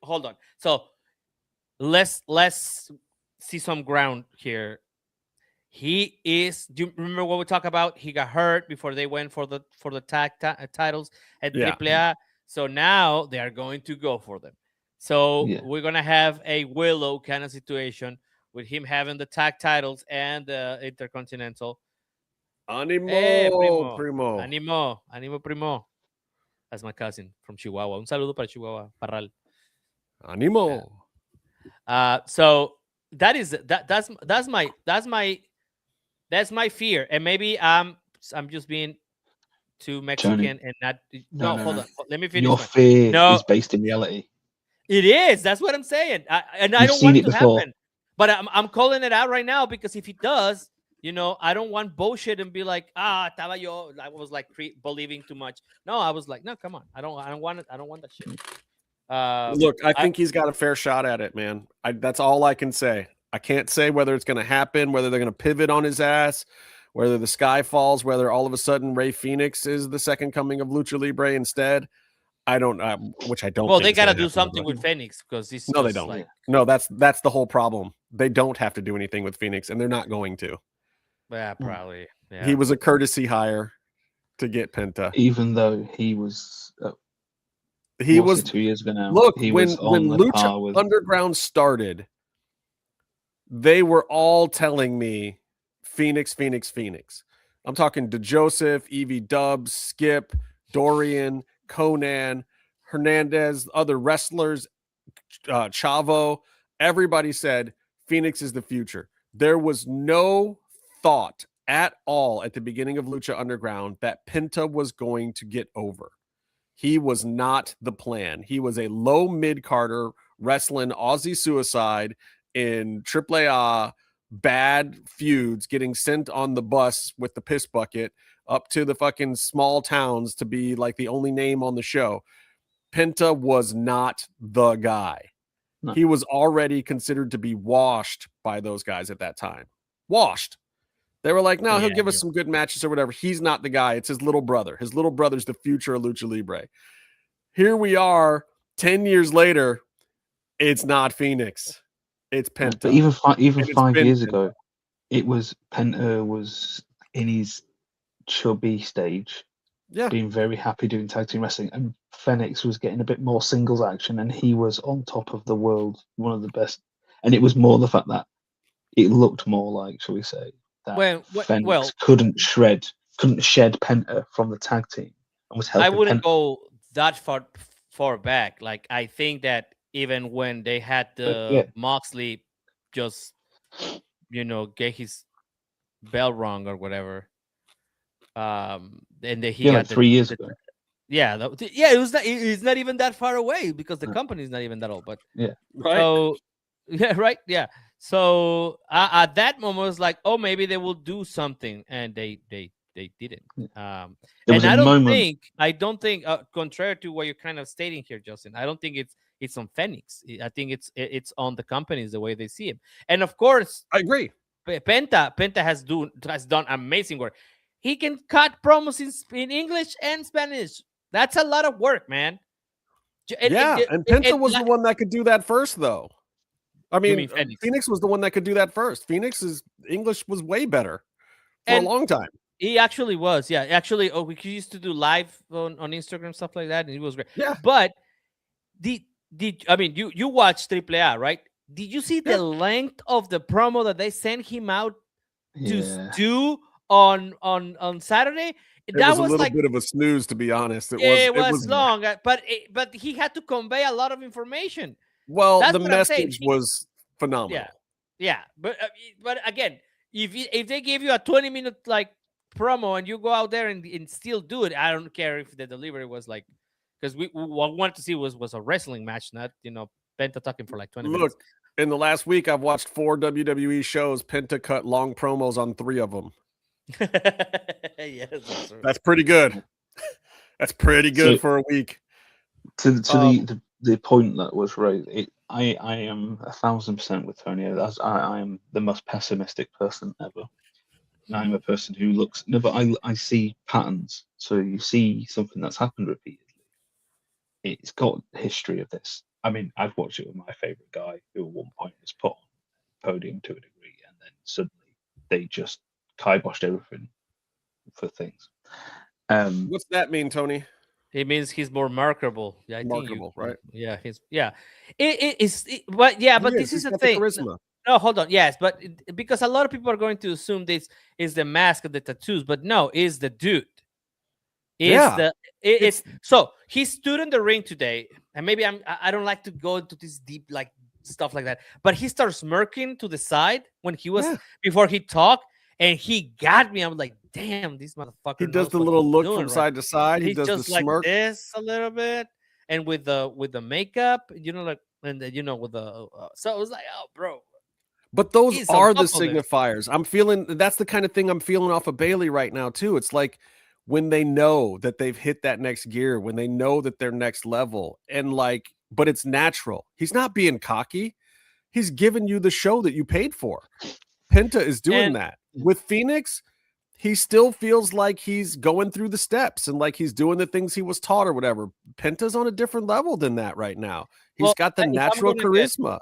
Speaker 9: Hold on. So let's see some ground here. He is. Do you remember what we talked about? He got hurt before they went for the tag titles at AAA. So now they are going to go for them. So we're gonna have a Willow kind of situation with him having the tag titles and the Intercontinental.
Speaker 7: Animo, primo.
Speaker 9: Animo, primo. That's my cousin from Chihuahua. Un saludo para Chihuahua, Parral.
Speaker 7: Animo.
Speaker 9: So that's my fear, and maybe I'm just being too Mexican
Speaker 8: Tony.
Speaker 9: and not. No, hold on. Let me finish.
Speaker 8: Your fear is based in reality.
Speaker 9: It is. That's what I'm saying. I don't want it to happen. But I'm calling it out right now because if it does, I don't want bullshit and be like, estaba yo. I was like believing too much. No, I was like, no, come on. I don't want it. I don't want that shit.
Speaker 7: Look, I think he's got a fair shot at it, man. That's all I can say. I can't say whether it's going to happen, whether they're going to pivot on his ass, whether the sky falls, whether all of a sudden Rey Fénix is the second coming of Lucha Libre instead. I don't, which I don't.
Speaker 9: Well, they got to do something with Fénix because this.
Speaker 7: No, they don't. No, that's the whole problem. They don't have to do anything with Fénix, and they're not going to.
Speaker 9: Yeah, probably. Yeah.
Speaker 7: He was a courtesy hire to get Penta,
Speaker 8: even though he was.
Speaker 7: He was
Speaker 8: 2 years ago now.
Speaker 7: Look,
Speaker 8: he
Speaker 7: when
Speaker 8: was on
Speaker 7: Lucha Underground started, they were all telling me Fénix. I'm talking DeJoseph, Evie Dubs, Skip, Dorian, Conan, Hernandez, other wrestlers, Chavo. Everybody said Fénix is the future. There was no thought at all at the beginning of Lucha Underground that Penta was going to get over. He was not the plan. He was a low mid-carder wrestling Aussie Suicide in AAA, bad feuds, getting sent on the bus with the piss bucket up to the fucking small towns to be like the only name on the show. Penta was not the guy. No. He was already considered to be washed by those guys at that time. Washed. They were like, no, he'll give us some good matches or whatever. He's not the guy. It's his little brother. His little brother's the future of Lucha Libre. Here we are 10 years later. It's not Fénix. It's Penta.
Speaker 8: But even 5 years ago, it was Penta was in his chubby stage, being very happy doing tag team wrestling, and Fénix was getting a bit more singles action, and he was on top of the world, one of the best. And it was more the fact that it looked more like, shall we say, that Fénix couldn't shed Penta from the tag team and was helping.
Speaker 9: I wouldn't go that far back. Like, I think that even when they had the Moxley just get his bell rung or whatever, and then he got
Speaker 8: 3 years ago.
Speaker 9: It's not even that far away because the company is not even that old. But right. So at that moment, it was like, oh, maybe they will do something, and they didn't. And I don't think, contrary to what you're kind of stating here, Justin, I don't think it's on Fénix. I think it's on the companies the way they see him. And of course,
Speaker 7: I agree.
Speaker 9: Penta has done amazing work. he can cut promos in English and Spanish. That's a lot of work, man.
Speaker 7: And Penta was the one that could do that first, though. I mean Phoenix was the one that could do that first. Phoenix's English was way better for a long time.
Speaker 9: He actually was, yeah. Actually, we used to do live on Instagram, stuff like that, and it was great.
Speaker 7: Yeah.
Speaker 9: But you watched AAA, right? Did you see the length of the promo that they sent him out to do on Saturday?
Speaker 7: That was a little bit of a snooze, to be honest.
Speaker 9: It was long, but he had to convey a lot of information.
Speaker 7: Well, the message was phenomenal.
Speaker 9: Yeah. But again, if they give you a 20-minute like promo and you go out there and still do it, I don't care if the delivery was like, because what we wanted to see was a wrestling match, not Penta talking for like 20 minutes.
Speaker 7: Look, in the last week, I've watched 4 WWE shows. Penta cut long promos on 3 of them.
Speaker 9: Yes,
Speaker 7: that's pretty good. That's pretty good for a week.
Speaker 8: To the point that was raised, I am 1,000% with Tony. I am the most pessimistic person ever. I'm a person who looks but I see patterns. So you see something that's happened repeatedly. It's got history of this. I mean, I've watched it with my favorite guy, who at one point was put on podium to a degree, and then suddenly they just kiboshed everything for things.
Speaker 7: What's that mean, Tony?
Speaker 9: It means he's more marketable. Yeah,
Speaker 7: right?
Speaker 9: Yeah, but this is the thing.
Speaker 7: Charisma.
Speaker 9: No, hold on. Yes, but because a lot of people are going to assume this is the mask of the tattoos, but no, it's the dude. So he stood in the ring today, and maybe I don't like to go into this deep like stuff like that, but he starts smirking to the side when he was before he talked, and he got me. I'm like, damn, this motherfucker.
Speaker 7: He does the little look from side to side. He does
Speaker 9: just
Speaker 7: the smirk
Speaker 9: like this a little bit, and with the makeup, like, and with the so it was like, oh, bro.
Speaker 7: But those are the signifiers. I'm feeling that's the kind of thing I'm feeling off of Bailey right now too. It's like when they know that they've hit that next gear, when they know that they're next level, and like, but it's natural. He's not being cocky. He's giving you the show that you paid for. Penta is doing that. With Phoenix, he still feels like he's going through the steps and like he's doing the things he was taught or whatever. Penta's on a different level than that right now. He's got the natural charisma.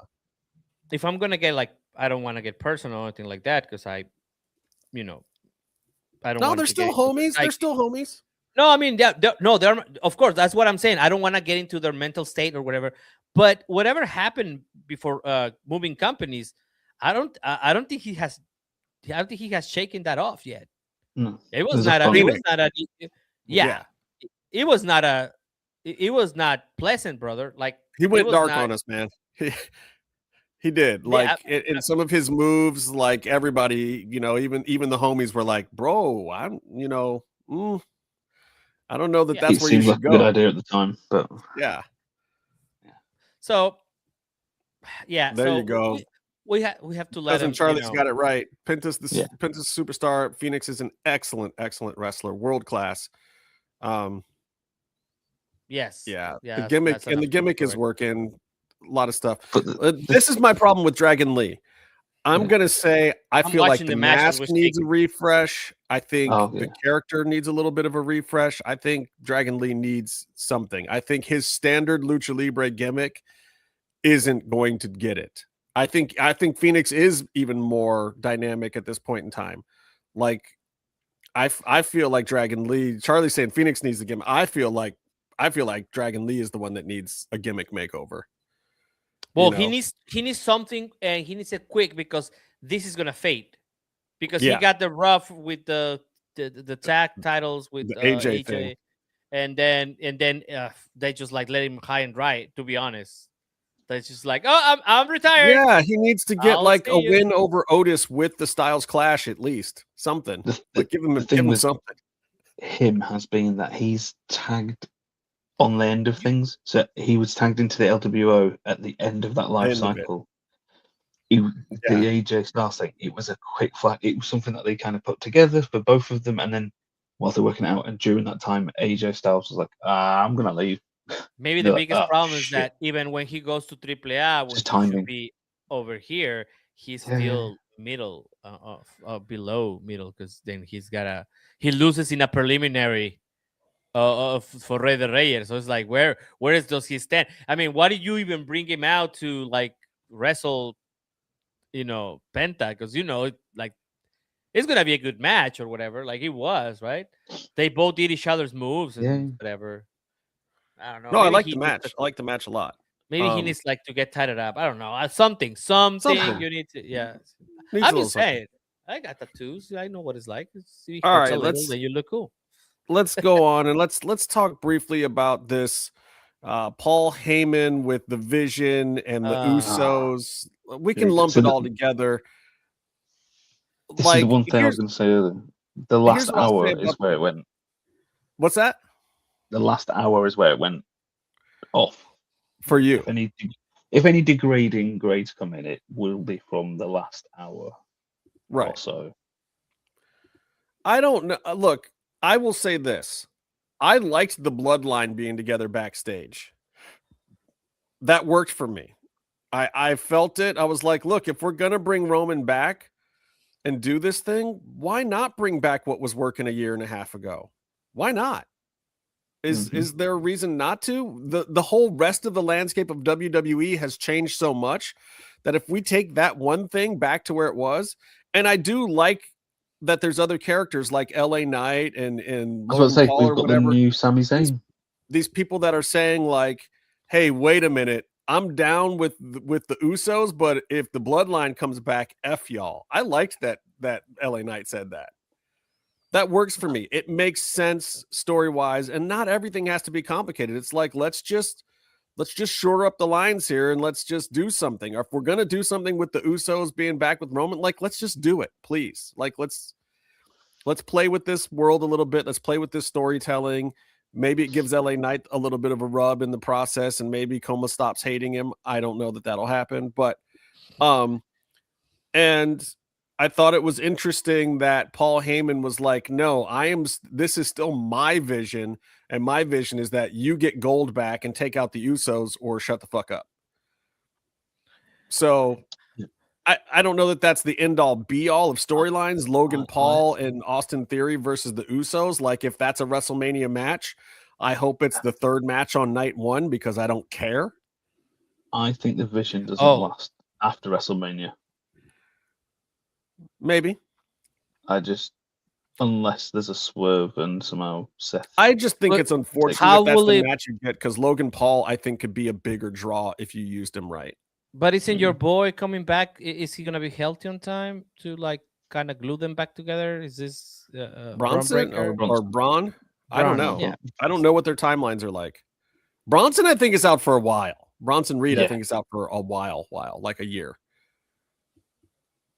Speaker 9: If I'm gonna get like, I don't want to get personal or anything like that, because I don't.
Speaker 7: No, they're still homies. They're still homies.
Speaker 9: No, I mean, they're of course. That's what I'm saying. I don't want to get into their mental state or whatever. But whatever happened before moving companies, I don't think he has. I don't think he has shaken that off yet.
Speaker 8: No,
Speaker 9: it was not. It was not pleasant, brother. Like,
Speaker 7: he went dark on us, man. He did. Like, in some of his moves, like everybody, even the homies were like, bro, I don't know that that's where you should go.
Speaker 8: Good idea at the time, but
Speaker 7: yeah.
Speaker 9: So
Speaker 7: there you go.
Speaker 9: We have to let him.
Speaker 7: Charlie's got it right. Penta's Penta's superstar. Phoenix is an excellent wrestler, world class.
Speaker 9: Yes.
Speaker 7: Yeah. The gimmick is working. A lot of stuff. This is my problem with Dragon Lee. I'm gonna say I feel like the mask needs a refresh. I think the character needs a little bit of a refresh. I think Dragon Lee needs something. I think his standard Lucha Libre gimmick isn't going to get it. I think Phoenix is even more dynamic at this point in time. Like, I feel like Dragon Lee. Charlie's saying Phoenix needs a gimmick. I feel like Dragon Lee is the one that needs a gimmick makeover.
Speaker 9: Well, he needs something, and he needs it quick, because this is gonna fade. Because he got the rough with the tag titles with
Speaker 7: the AJ thing.
Speaker 9: and then they just like let him high and dry. To be honest, that's just like, oh, I'm retired.
Speaker 7: Yeah, he needs to get a win over Otis with the Styles Clash, at least something. Give him something.
Speaker 8: Him has been that he's tagged on the end of things. So he was tagged into the LWO at the end of that life cycle. The AJ Styles thing, it was a quick flag. It was something that they kind of put together for both of them, and then while they're working it out, and during that time, AJ Styles was like, I'm gonna leave.
Speaker 9: Maybe the biggest problem is that even when he goes to AAA, when he should be over here, he's still middle below middle, because then he loses in a preliminary for Rey de Reyes. So it's like, where does he stand? I mean, why did you even bring him out to like wrestle, Penta? Because like it's gonna be a good match or whatever. Like it was, right? They both did each other's moves and whatever. I don't know.
Speaker 7: No, I
Speaker 9: Maybe
Speaker 7: like
Speaker 9: he
Speaker 7: the
Speaker 9: needs
Speaker 7: match. I like the match a lot.
Speaker 9: Maybe he needs like to get tied up. I don't know. Something you need to. Yeah.
Speaker 7: Needs a
Speaker 9: I'm
Speaker 7: little
Speaker 9: just saying. I got tattoos. I know what it's like. See,
Speaker 7: All
Speaker 9: hurts
Speaker 7: right,
Speaker 9: a little, then you look cool.
Speaker 7: Let's go on and let's talk briefly about this Paul Heyman with the Vision and the Usos. We can lump it all together.
Speaker 8: This is the one thing I was going to say earlier. The last hour is where it went.
Speaker 7: What's that?
Speaker 8: The last hour is where it went off.
Speaker 7: For you.
Speaker 8: If any degrading grades come in, it will be from the last hour.
Speaker 7: Right.
Speaker 8: Also,
Speaker 7: I don't know. Look, I will say this. I liked the bloodline being together backstage. That worked for me. I felt it. I was like, look, if we're going to bring Roman back and do this thing, why not bring back what was working a year and a half ago? Why not? Is there a reason not to? The whole rest of the landscape of WWE has changed so much that if we take that one thing back to where it was, and I do like that there's other characters like LA Knight and
Speaker 8: I was about to say,
Speaker 7: Paul
Speaker 8: we've got the new Sami Zayn.
Speaker 7: These people that are saying like, hey, wait a minute, I'm down with the Usos, but if the bloodline comes back, F y'all. I liked that LA Knight said that. That works for me. It makes sense story-wise, and not everything has to be complicated. It's like, let's just shore up the lines here and let's just do something. Or if we're gonna do something with the Usos being back with Roman, like let's just do it, please. Like let's play with this world a little bit. Let's play with this storytelling. Maybe it gives LA Knight a little bit of a rub in the process, and maybe Coma stops hating him. I don't know that that'll happen, but and I thought it was interesting that Paul Heyman was like, no, this is still my vision. And my vision is that you get gold back and take out the Usos or shut the fuck up. So I don't know that that's the end all be all of storylines. Logan Paul and Austin Theory versus the Usos. Like if that's a WrestleMania match, I hope it's the third match on night one because I don't care.
Speaker 8: I think the vision doesn't last after WrestleMania.
Speaker 7: Maybe.
Speaker 8: Unless there's a swerve and somehow Seth.
Speaker 7: I just think it's unfortunate that that's the match you get because Logan Paul, I think, could be a bigger draw if you used him right.
Speaker 9: But isn't your boy coming back? Is he gonna be healthy on time to like kind of glue them back together? Is this
Speaker 7: Bronson or Braun? I don't know.
Speaker 9: Yeah.
Speaker 7: I don't know what their timelines are like. Bronson, I think, is out for a while. Bronson Reed, I think, is out for a while, like a year.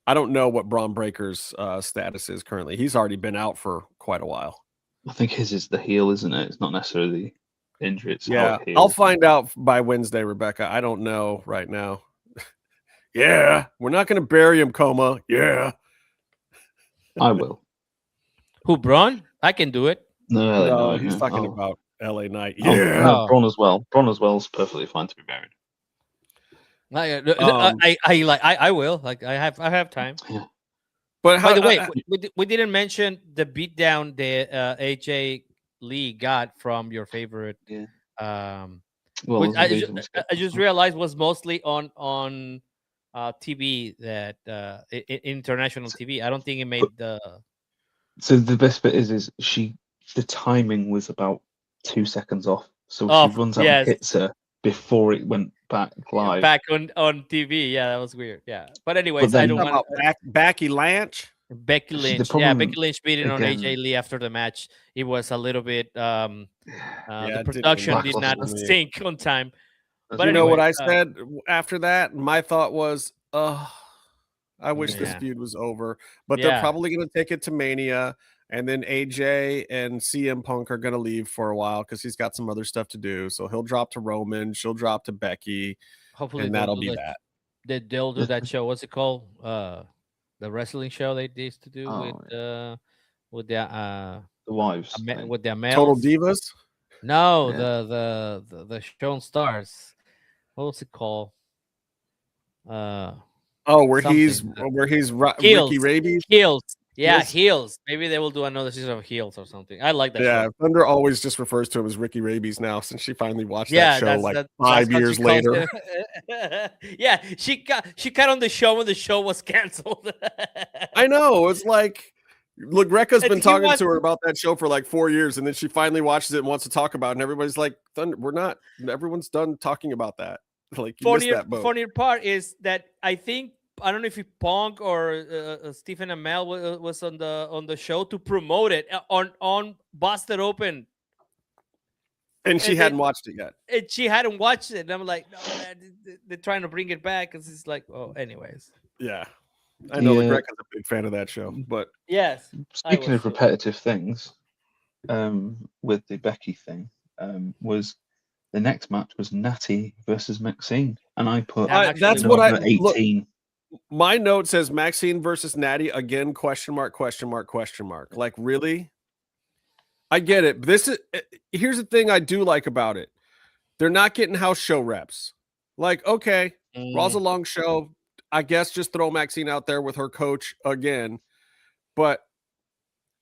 Speaker 7: I don't know what Braun Breaker's status is currently. He's already been out for quite a while.
Speaker 8: I think his is the heel, isn't it? It's not necessarily the injury. It's
Speaker 7: I'll find out by Wednesday, Rebecca. I don't know right now. Yeah, we're not going to bury him, Coma. Yeah.
Speaker 8: I will.
Speaker 9: Who, Braun? I can do it.
Speaker 8: No,
Speaker 7: he's talking about LA Knight.
Speaker 8: Yeah. Braun as well. Braun as well is perfectly fine to be buried.
Speaker 9: I will. Like I have time.
Speaker 8: Yeah.
Speaker 7: But
Speaker 9: by the way, we didn't mention the beatdown that AJ Lee got from your favorite.
Speaker 8: Yeah.
Speaker 9: I just realized was mostly on TV that international TV. I don't think it made the.
Speaker 8: So the best bit is the timing was about 2 seconds off. So she runs out and hits her before it went back live.
Speaker 9: Back on TV. Yeah, that was weird. Yeah. But anyways, I don't want
Speaker 7: Becky Lynch.
Speaker 9: Becky Lynch. Becky Lynch beating on AJ Lee after the match. It was a little bit the production did not sync on time. But
Speaker 7: you know what I said after that? My thought was, I wish this feud was over. But they're probably going to take it to Mania. And then AJ and CM Punk are going to leave for a while because he's got some other stuff to do. So he'll drop to Roman. She'll drop to Becky.
Speaker 9: Hopefully,
Speaker 7: and that'll be that.
Speaker 9: They'll do that show. What's it called? The wrestling show they used to do with the
Speaker 8: wives.
Speaker 9: With their males.
Speaker 7: Total Divas?
Speaker 9: No, the show on Stars. What was it called?
Speaker 7: Oh, where he's
Speaker 9: Something.
Speaker 7: Ricky Rabies.
Speaker 9: Heels. Yeah,
Speaker 7: Heels?
Speaker 9: Heels. Maybe they will do another season of Heels or something. I like that
Speaker 7: Yeah,
Speaker 9: show.
Speaker 7: Thunder always just refers to him as Ricky Rabies now, since she finally watched
Speaker 9: Yeah,
Speaker 7: that show
Speaker 9: that's
Speaker 7: 5
Speaker 9: how
Speaker 7: years
Speaker 9: she calls
Speaker 7: later.
Speaker 9: him. Yeah, she cut on the show when the show was canceled.
Speaker 7: I know. It's like LaGreca's been
Speaker 9: He
Speaker 7: talking
Speaker 9: was-
Speaker 7: to her about that show for like 4 years, and then she finally watches it and wants to talk about it, and everybody's like, Thunder, we're not. Everyone's done talking about that. Like, you missed that boat.
Speaker 9: Funnier part is that I don't know if Punk or Stephen Amell was on the show to promote it on Busted Open,
Speaker 7: And she hadn't watched it yet.
Speaker 9: and she hadn't watched it. And I'm like, no, man, they're trying to bring it back because it's like, oh, anyways.
Speaker 7: Yeah. I know
Speaker 8: Yeah.
Speaker 7: LaGreca's a big fan of that show, but
Speaker 9: Yes.
Speaker 8: Speaking of repetitive things, with the Becky thing, was the next match was Natty versus Maxine, and I put
Speaker 7: that's what I
Speaker 8: number 18.
Speaker 7: My note says Maxine versus Natty again, ? Like, really? I get it. Here's the thing I do like about it. They're not getting house show reps. Like, okay, Raw's a long show. I guess just throw Maxine out there with her coach again. But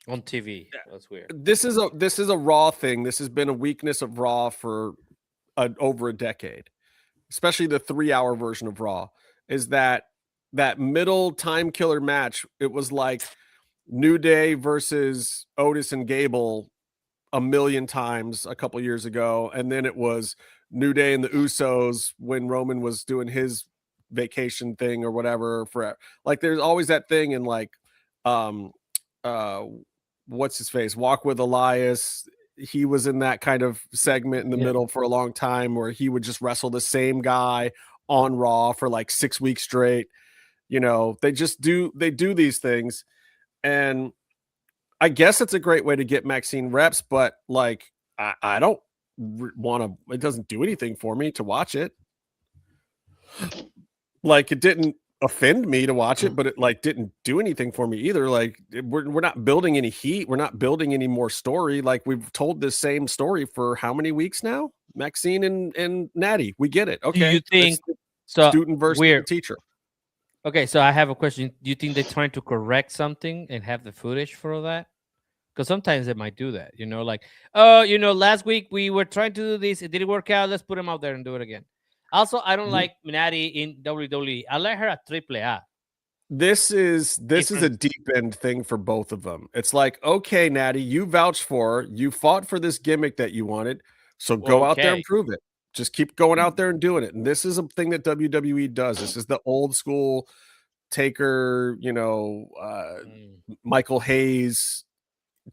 Speaker 9: on TV. That's weird.
Speaker 7: This is a Raw thing. This has been a weakness of Raw for over a decade, especially the 3-hour version of Raw, is that middle time killer match. It was like New Day versus Otis and Gable a million times a couple years ago, and then it was New Day and the Usos when Roman was doing his vacation thing or whatever. For like, there's always that thing in like what's his face, Walk with Elias. He was in that kind of segment in the middle for a long time where he would just wrestle the same guy on Raw for like 6 weeks straight. You know, they do these things, and I guess it's a great way to get Maxine reps, but like, I don't want to, it doesn't do anything for me to watch it. Like, it didn't offend me to watch it, but it like didn't do anything for me either. Like, we're not building any heat. We're not building any more story. Like, we've told this same story for how many weeks now? Maxine and Natty. We get it. Okay.
Speaker 9: Do you think so?
Speaker 7: Student versus teacher.
Speaker 9: Okay, so I have a question. Do you think they're trying to correct something and have the footage for that? Because sometimes they might do that, like, oh, last week we were trying to do this, it didn't work out, let's put him out there and do it again. Also, I don't like Natty in WWE. I like her at AAA.
Speaker 7: This is a deep end thing for both of them. It's like, okay, Natty, you vouched for her, you fought for this gimmick that you wanted, so go out there and prove it. Just keep going out there and doing it. And this is a thing that WWE does. This is the old school Taker, Michael Hayes,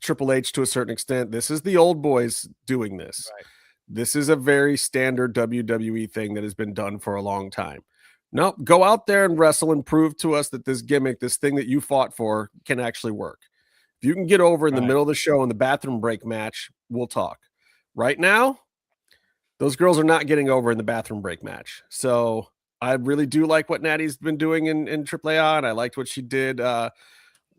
Speaker 7: Triple H to a certain extent. This is the old boys doing this. Right. This is a very standard WWE thing that has been done for a long time. No, go out there and wrestle and prove to us that this gimmick, this thing that you fought for, can actually work. If you can get over in the middle of the show in the bathroom break match, we'll talk. Right now, those girls are not getting over in the bathroom break match. So I really do like what Natty's been doing in AAA, and I liked what she did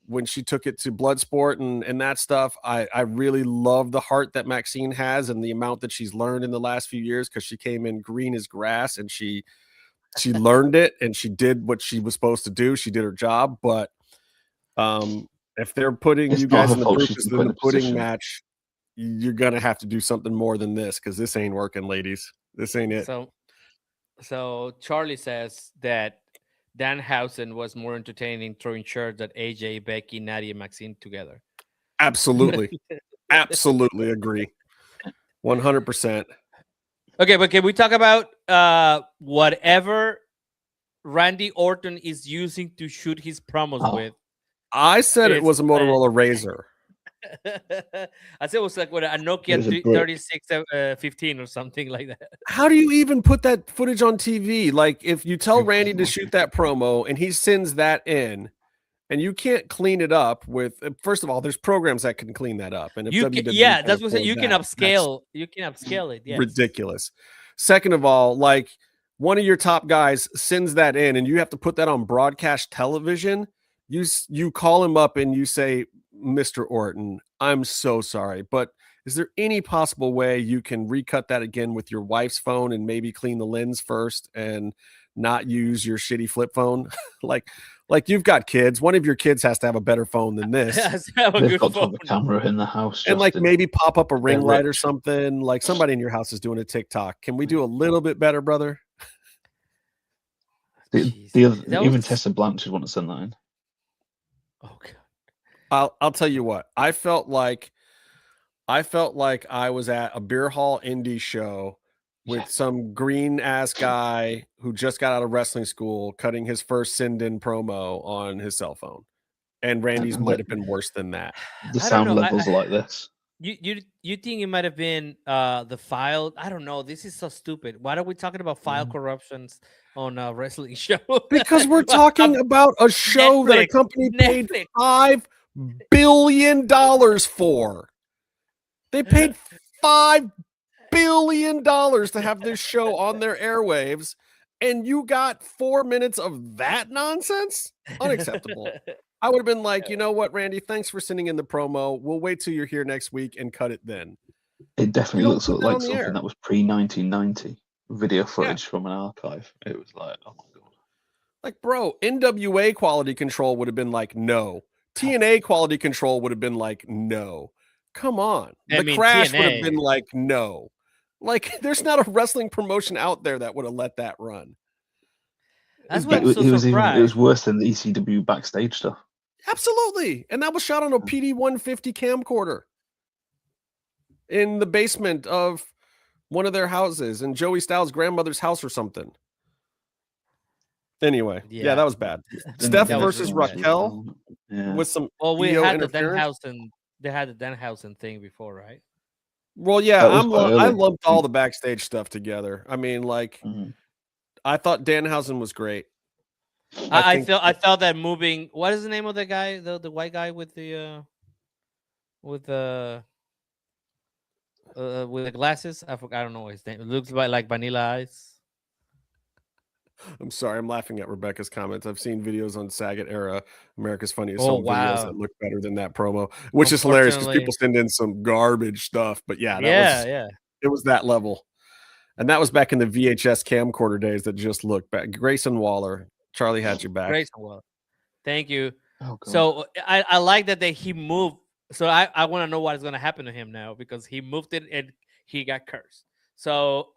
Speaker 7: when she took it to Bloodsport and that stuff. I really love the heart that Maxine has and the amount that she's learned in the last few years, because she came in green as grass and she learned it and she did what she was supposed to do. She did her job. But if they're putting you guys in the pudding match, you're going to have to do something more than this, because this ain't working, ladies. This ain't it.
Speaker 9: So Charlie says that Danhausen was more entertaining throwing shirts at AJ, Becky, Natty, and Maxine together.
Speaker 7: Absolutely. Absolutely agree. 100%.
Speaker 9: Okay, but can we talk about whatever Randy Orton is using to shoot his promos with?
Speaker 7: I said it was a Motorola Razr.
Speaker 9: I said it was like a Nokia 3615 or something like that.
Speaker 7: How do you even put that footage on TV? Like, if you tell Randy to shoot that promo and he sends that in, and you can't clean it up with, first of all, there's programs that can clean that up. And if WWE
Speaker 9: that's what you can upscale. You can upscale it. Yes.
Speaker 7: Ridiculous. Second of all, like, one of your top guys sends that in, and you have to put that on broadcast television. You call him up and you say, Mr. Orton, I'm so sorry, but is there any possible way you can recut that again with your wife's phone and maybe clean the lens first and not use your shitty flip phone. like you've got kids. One of your kids has to have a better phone than this.
Speaker 8: They've got to have a camera in the house.
Speaker 7: And like maybe pop up a ring light or
Speaker 8: rich.
Speaker 7: something. Like somebody in your house is doing a TikTok. Can we do a little bit better, brother?
Speaker 8: Even Tessa Blanchard want to send that in.
Speaker 9: Oh God.
Speaker 7: I'll tell you what. I felt like I was at a beer hall indie show with some green ass guy who just got out of wrestling school cutting his first send-in promo on his cell phone. And Randy's might have been worse than that.
Speaker 8: The sound levels are like this.
Speaker 9: You think it might have been the file? I don't know. This is so stupid. Why are we talking about file corruptions on a wrestling show?
Speaker 7: Because we're talking about a show that a company paid $5 billion for. They paid $5 billion to have this show on their airwaves, and you got 4 minutes of that nonsense? Unacceptable. I would have been like, you know what, Randy, thanks for sending in the promo. We'll wait till you're here next week and cut it then.
Speaker 8: It definitely looks like something that was pre-1990 video footage from an archive. It was like, oh my God.
Speaker 7: Like, bro, NWA quality control would have been like, no. TNA quality control would have been like, no. Come on. The Crash would have been like, no. Like, there's not a wrestling promotion out there that would have let that run.
Speaker 9: That's what I'm so surprised.
Speaker 8: It was worse than the ECW backstage stuff.
Speaker 7: Absolutely. And that was shot on a PD-150 camcorder in the basement of one of their houses in Joey Styles' grandmother's house or something. Anyway, yeah, that was bad. Steph versus Raquel with some
Speaker 9: we had the Denhausen. They had the Denhausen thing before, right?
Speaker 7: Well, yeah, I lumped all the backstage stuff together. I mean, like, I thought Danhausen was great.
Speaker 9: I felt that moving. What is the name of the guy? The white guy with the glasses. I don't know his name. It looks like Vanilla Ice.
Speaker 7: I'm sorry, I'm laughing at Rebecca's comments. I've seen videos on Saget era America's Funniest Home videos that look better than that promo, which is hilarious because people send in some garbage stuff. But yeah, it was that level. And that was back in the VHS camcorder days that just looked back. Grayson Waller, Charlie had you back.
Speaker 9: Grayson Waller. Thank you. So I like that he moved. So I want to know what is going to happen to him now because he moved it and he got cursed. So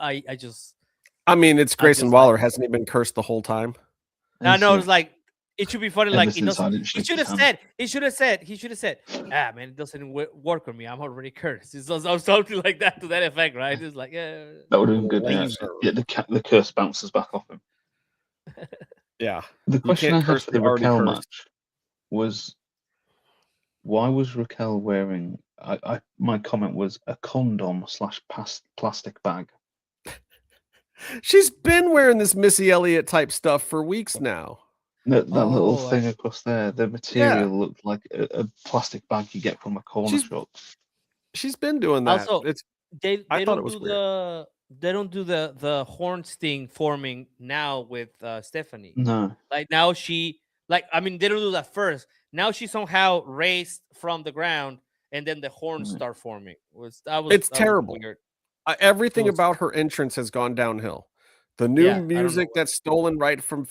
Speaker 9: I
Speaker 7: mean, it's Grayson Waller. Hasn't he been cursed the whole time?
Speaker 9: I know. It's like, it should be funny. Like, he should have said, man, it doesn't work on me. I'm already cursed. It's something like that to that effect, right? It's like, yeah.
Speaker 8: That would have been good. Yeah, the curse bounces back off him.
Speaker 7: Yeah.
Speaker 8: The question I had for the Raquel match was, why was Raquel wearing, my comment was a condom / plastic bag.
Speaker 7: She's been wearing this Missy Elliott type stuff for weeks now.
Speaker 8: That little thing across there, the material looked like a plastic bag you get from a corner shop. She's
Speaker 7: been doing that.
Speaker 9: Also, they don't do the horn sting forming now with Stephanie.
Speaker 8: No.
Speaker 9: Like now they don't do that first. Now she somehow raised from the ground and then the horns start forming. It's
Speaker 7: terrible.
Speaker 9: Weird.
Speaker 7: Everything about her entrance has gone downhill. The new music that's stolen right from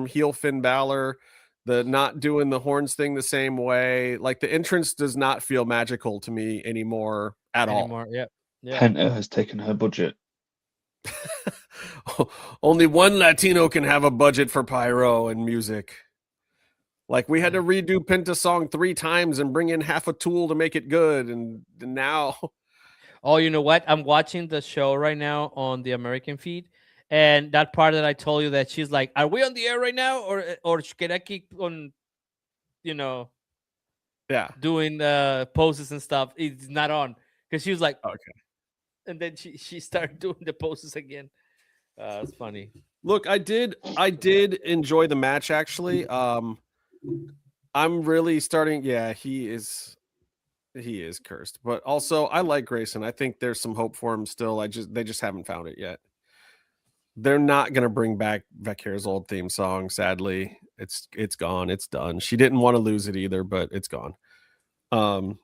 Speaker 7: heel Finn Balor, the not doing the horns thing the same way. Like the entrance does not feel magical to me anymore at all.
Speaker 9: Yeah.
Speaker 8: Penta has taken her budget.
Speaker 7: Only one Latino can have a budget for pyro and music. Like we had to redo Penta song 3 times and bring in half a tool to make it good, and now.
Speaker 9: Oh, you know what? I'm watching the show right now on the American feed, and that part that I told you that she's like, "Are we on the air right now, or can I keep on, doing poses and stuff?" It's not on because she was like,
Speaker 7: "Okay,"
Speaker 9: and then she started doing the poses again. It's funny.
Speaker 7: Look, I did enjoy the match actually. I'm really starting. Yeah, he is cursed, but also I like Grayson. I think there's some hope for him still. They just haven't found it yet. They're not going to bring back Vecchier's old theme song. Sadly, it's gone. It's done. She didn't want to lose it either, but it's gone. No,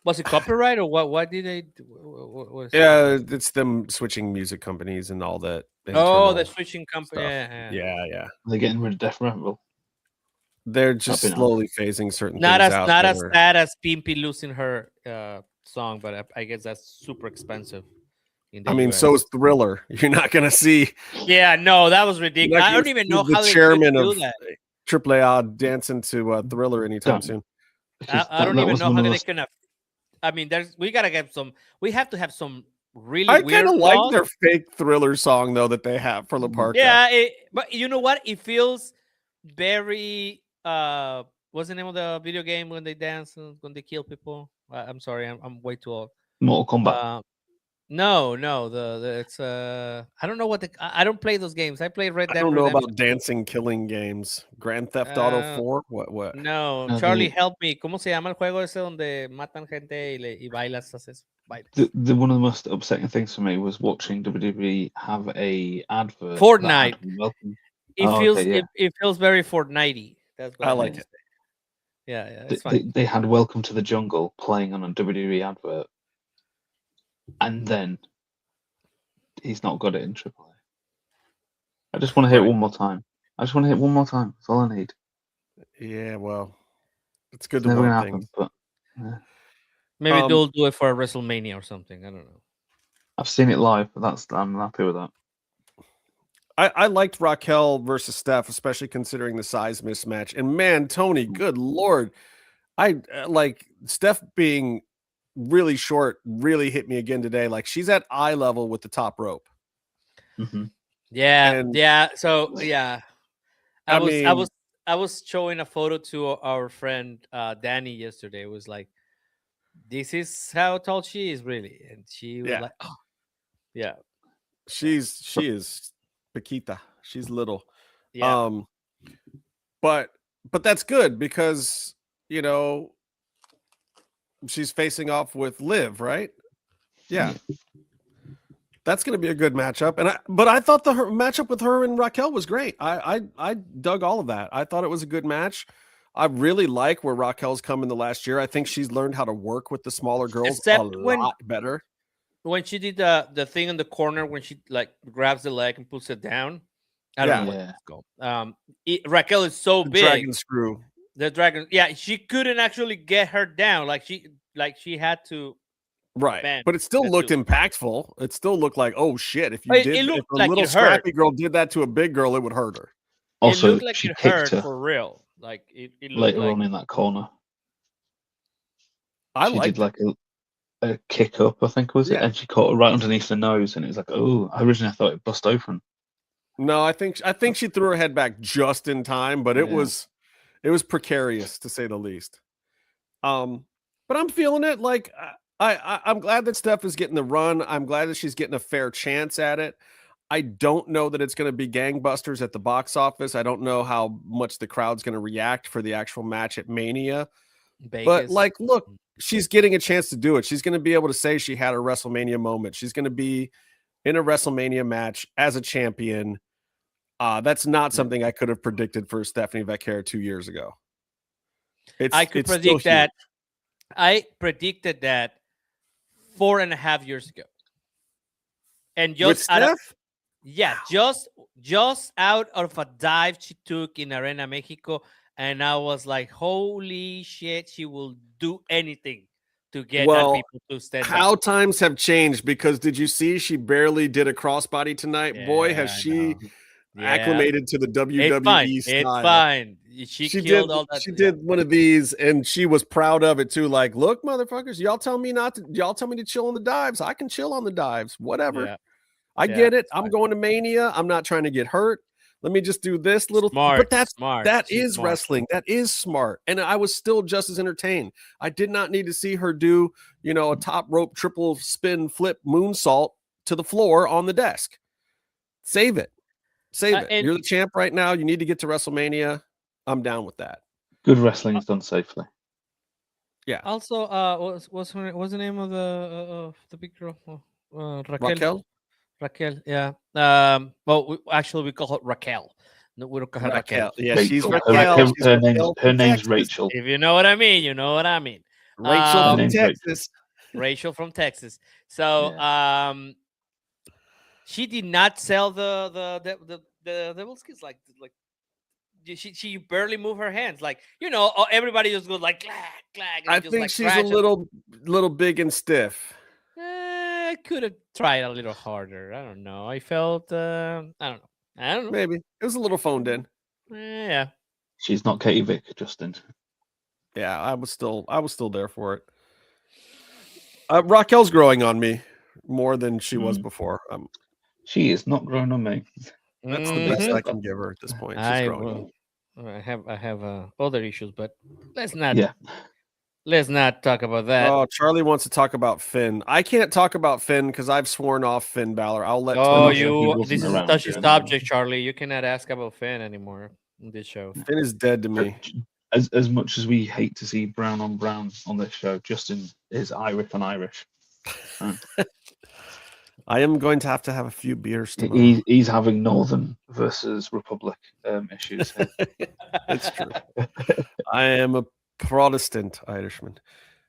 Speaker 9: Was it copyright or what? What did they do? What
Speaker 7: Yeah, it's them switching music companies and all that.
Speaker 9: Oh, the switching company.
Speaker 7: Stuff. Yeah.
Speaker 8: They're getting rid of Death Rebel.
Speaker 7: They're just slowly phasing certain
Speaker 9: not
Speaker 7: things
Speaker 9: as
Speaker 7: out.
Speaker 9: Not as sad as Pimpy losing her song, but I guess that's super expensive.
Speaker 7: I mean,
Speaker 9: US.
Speaker 7: so is Thriller. You're not gonna see.
Speaker 9: Yeah, no, that was ridiculous. I don't even know how
Speaker 7: the chairman
Speaker 9: they
Speaker 7: of
Speaker 9: do that.
Speaker 7: 𝔸𝕃𝕄 dancing to Thriller anytime soon.
Speaker 9: I don't even know how they can. I mean, we gotta get some. We have to have some really.
Speaker 7: I kind of like
Speaker 9: songs.
Speaker 7: their fake Thriller song though that they have for La Parka.
Speaker 9: Yeah, but you know what? It feels very. What's the name of the video game when they dance and when they kill people? I'm sorry, I'm way too old.
Speaker 8: Mortal Kombat.
Speaker 9: No, it's I don't know what I don't play those games. I play Red Dead.
Speaker 7: I don't know
Speaker 9: Redemption.
Speaker 7: about dancing killing games. Grand Theft Auto 4. What?
Speaker 9: No, Charlie, help me. ¿Cómo se llama el juego ese donde matan gente y bailas? Haces bailas?
Speaker 8: One of the most upsetting things for me was watching WWE have a advert.
Speaker 9: Fortnite. It feels very Fortnite-y. That's what
Speaker 7: I like it.
Speaker 9: Yeah, it's fine.
Speaker 8: They had Welcome to the Jungle playing on a WWE advert. And then he's not got it in AAA. I just want to hear it one more time. That's all I need.
Speaker 7: Yeah, well, it's good
Speaker 8: It's
Speaker 7: to
Speaker 8: never
Speaker 7: want
Speaker 8: gonna
Speaker 7: things.
Speaker 8: happen, but yeah.
Speaker 9: Maybe they'll do it for a WrestleMania or something. I don't know.
Speaker 8: I've seen it live, but I'm happy with that.
Speaker 7: I liked Raquel versus Steph, especially considering the size mismatch. And man, Tony, good Lord. I like Steph being really short, really hit me again today. Like she's at eye level with the top rope.
Speaker 8: Mm-hmm.
Speaker 9: Yeah. So yeah, I was showing a photo to our friend Dani yesterday. It was like, this is how tall she is, really, and she was like, oh, yeah,
Speaker 7: she is Paquita. She's little.
Speaker 9: Yeah.
Speaker 7: But that's good because she's facing off with Liv, right? Yeah. That's going to be a good matchup. But I thought the matchup with her and Raquel was great. I dug all of that. I thought it was a good match. I really like where Raquel's come in the last year. I think she's learned how to work with the smaller girls lot better.
Speaker 9: When she did the thing in the corner, when she like grabs the leg and puts it down. I don't know what that's called. Raquel is so big.
Speaker 7: Dragon screw.
Speaker 9: The dragon. Yeah, she couldn't actually get her down. Like she had to.
Speaker 7: Right. But it still looked impactful. It still looked like, oh shit, if a little scrappy girl did that to a big girl, it would hurt her.
Speaker 8: Also,
Speaker 9: it looked like it hurt for real. Like it
Speaker 8: later on in that corner. She did like a kick up, I think was it, and she caught her right underneath the nose, and it was like, oh, originally I thought it bust open.
Speaker 7: No, I think she threw her head back just in time, but it was precarious to say the least. But I'm feeling it. Like I'm glad that Steph is getting the run. I'm glad that she's getting a fair chance at it. I don't know that it's going to be gangbusters at the box office. I don't know how much the crowd's going to react for the actual match at Mania. Vegas. But like, look, she's getting a chance to do it. She's going to be able to say she had a WrestleMania moment. She's going to be in a WrestleMania match as a champion. That's not something I could have predicted for Stephanie Vaquero 2 years ago.
Speaker 9: I predicted that 4.5 years ago. And just just out of a dive she took in Arena Mexico, and I was like, holy shit, she will do anything to get people to stand
Speaker 7: how
Speaker 9: up.
Speaker 7: Times have changed, because did you see she barely did a crossbody tonight? Boy, has she acclimated to the WWE style.
Speaker 9: It's fine. She killed all that.
Speaker 7: She did one of these, and she was proud of it too. Like, look, motherfuckers, y'all tell me to chill on the dives. I can chill on the dives, whatever.
Speaker 9: Yeah.
Speaker 7: I get it. I'm going to Mania. I'm not trying to get hurt. Let me just do this little.
Speaker 9: Smart,
Speaker 7: but
Speaker 9: smart.
Speaker 7: That is wrestling. That is smart. And I was still just as entertained. I did not need to see her do, a top rope triple spin flip moonsault to the floor on the desk. Save it. You're the champ right now. You need to get to WrestleMania. I'm down with that.
Speaker 8: Good wrestling is done safely.
Speaker 7: Yeah.
Speaker 9: Also, what's the name of the big girl? Raquel. Yeah. We call her Raquel. No, we don't call her Raquel.
Speaker 7: Yeah, she's Raquel.
Speaker 8: Her name's Rachel.
Speaker 9: If you know what I mean, you know what I mean.
Speaker 7: Rachel
Speaker 9: Um,
Speaker 7: from Texas.
Speaker 9: Rachel from Texas. So she did not sell the devil's kiss like she barely moved her hands, like everybody just goes like clack clack. And
Speaker 7: I
Speaker 9: just,
Speaker 7: think
Speaker 9: like,
Speaker 7: she's a
Speaker 9: scratch them.
Speaker 7: little big and stiff.
Speaker 9: I could have tried a little harder. I don't know. I felt I don't know.
Speaker 7: Maybe it was a little phoned in.
Speaker 9: Yeah.
Speaker 8: She's not Katie Vick, Justin.
Speaker 7: Yeah, I was still there for it. Raquel's growing on me more than she was before.
Speaker 8: She is not growing on me.
Speaker 7: That's the best I can give her at this point. She's growing on me.
Speaker 9: I have other issues, but let's not talk about that.
Speaker 7: Oh, Charlie wants to talk about Finn. I can't talk about Finn because I've sworn off Finn Balor. I'll let.
Speaker 9: This is a touchy subject, Charlie. You cannot ask about Finn anymore in this show.
Speaker 7: Finn is dead to me.
Speaker 8: As much as we hate to see brown on brown on this show, Justin is Irish on Irish.
Speaker 7: I am going to have a few beers tomorrow.
Speaker 8: He's having Northern versus Republic issues.
Speaker 7: It's true. I am a Protestant Irishman.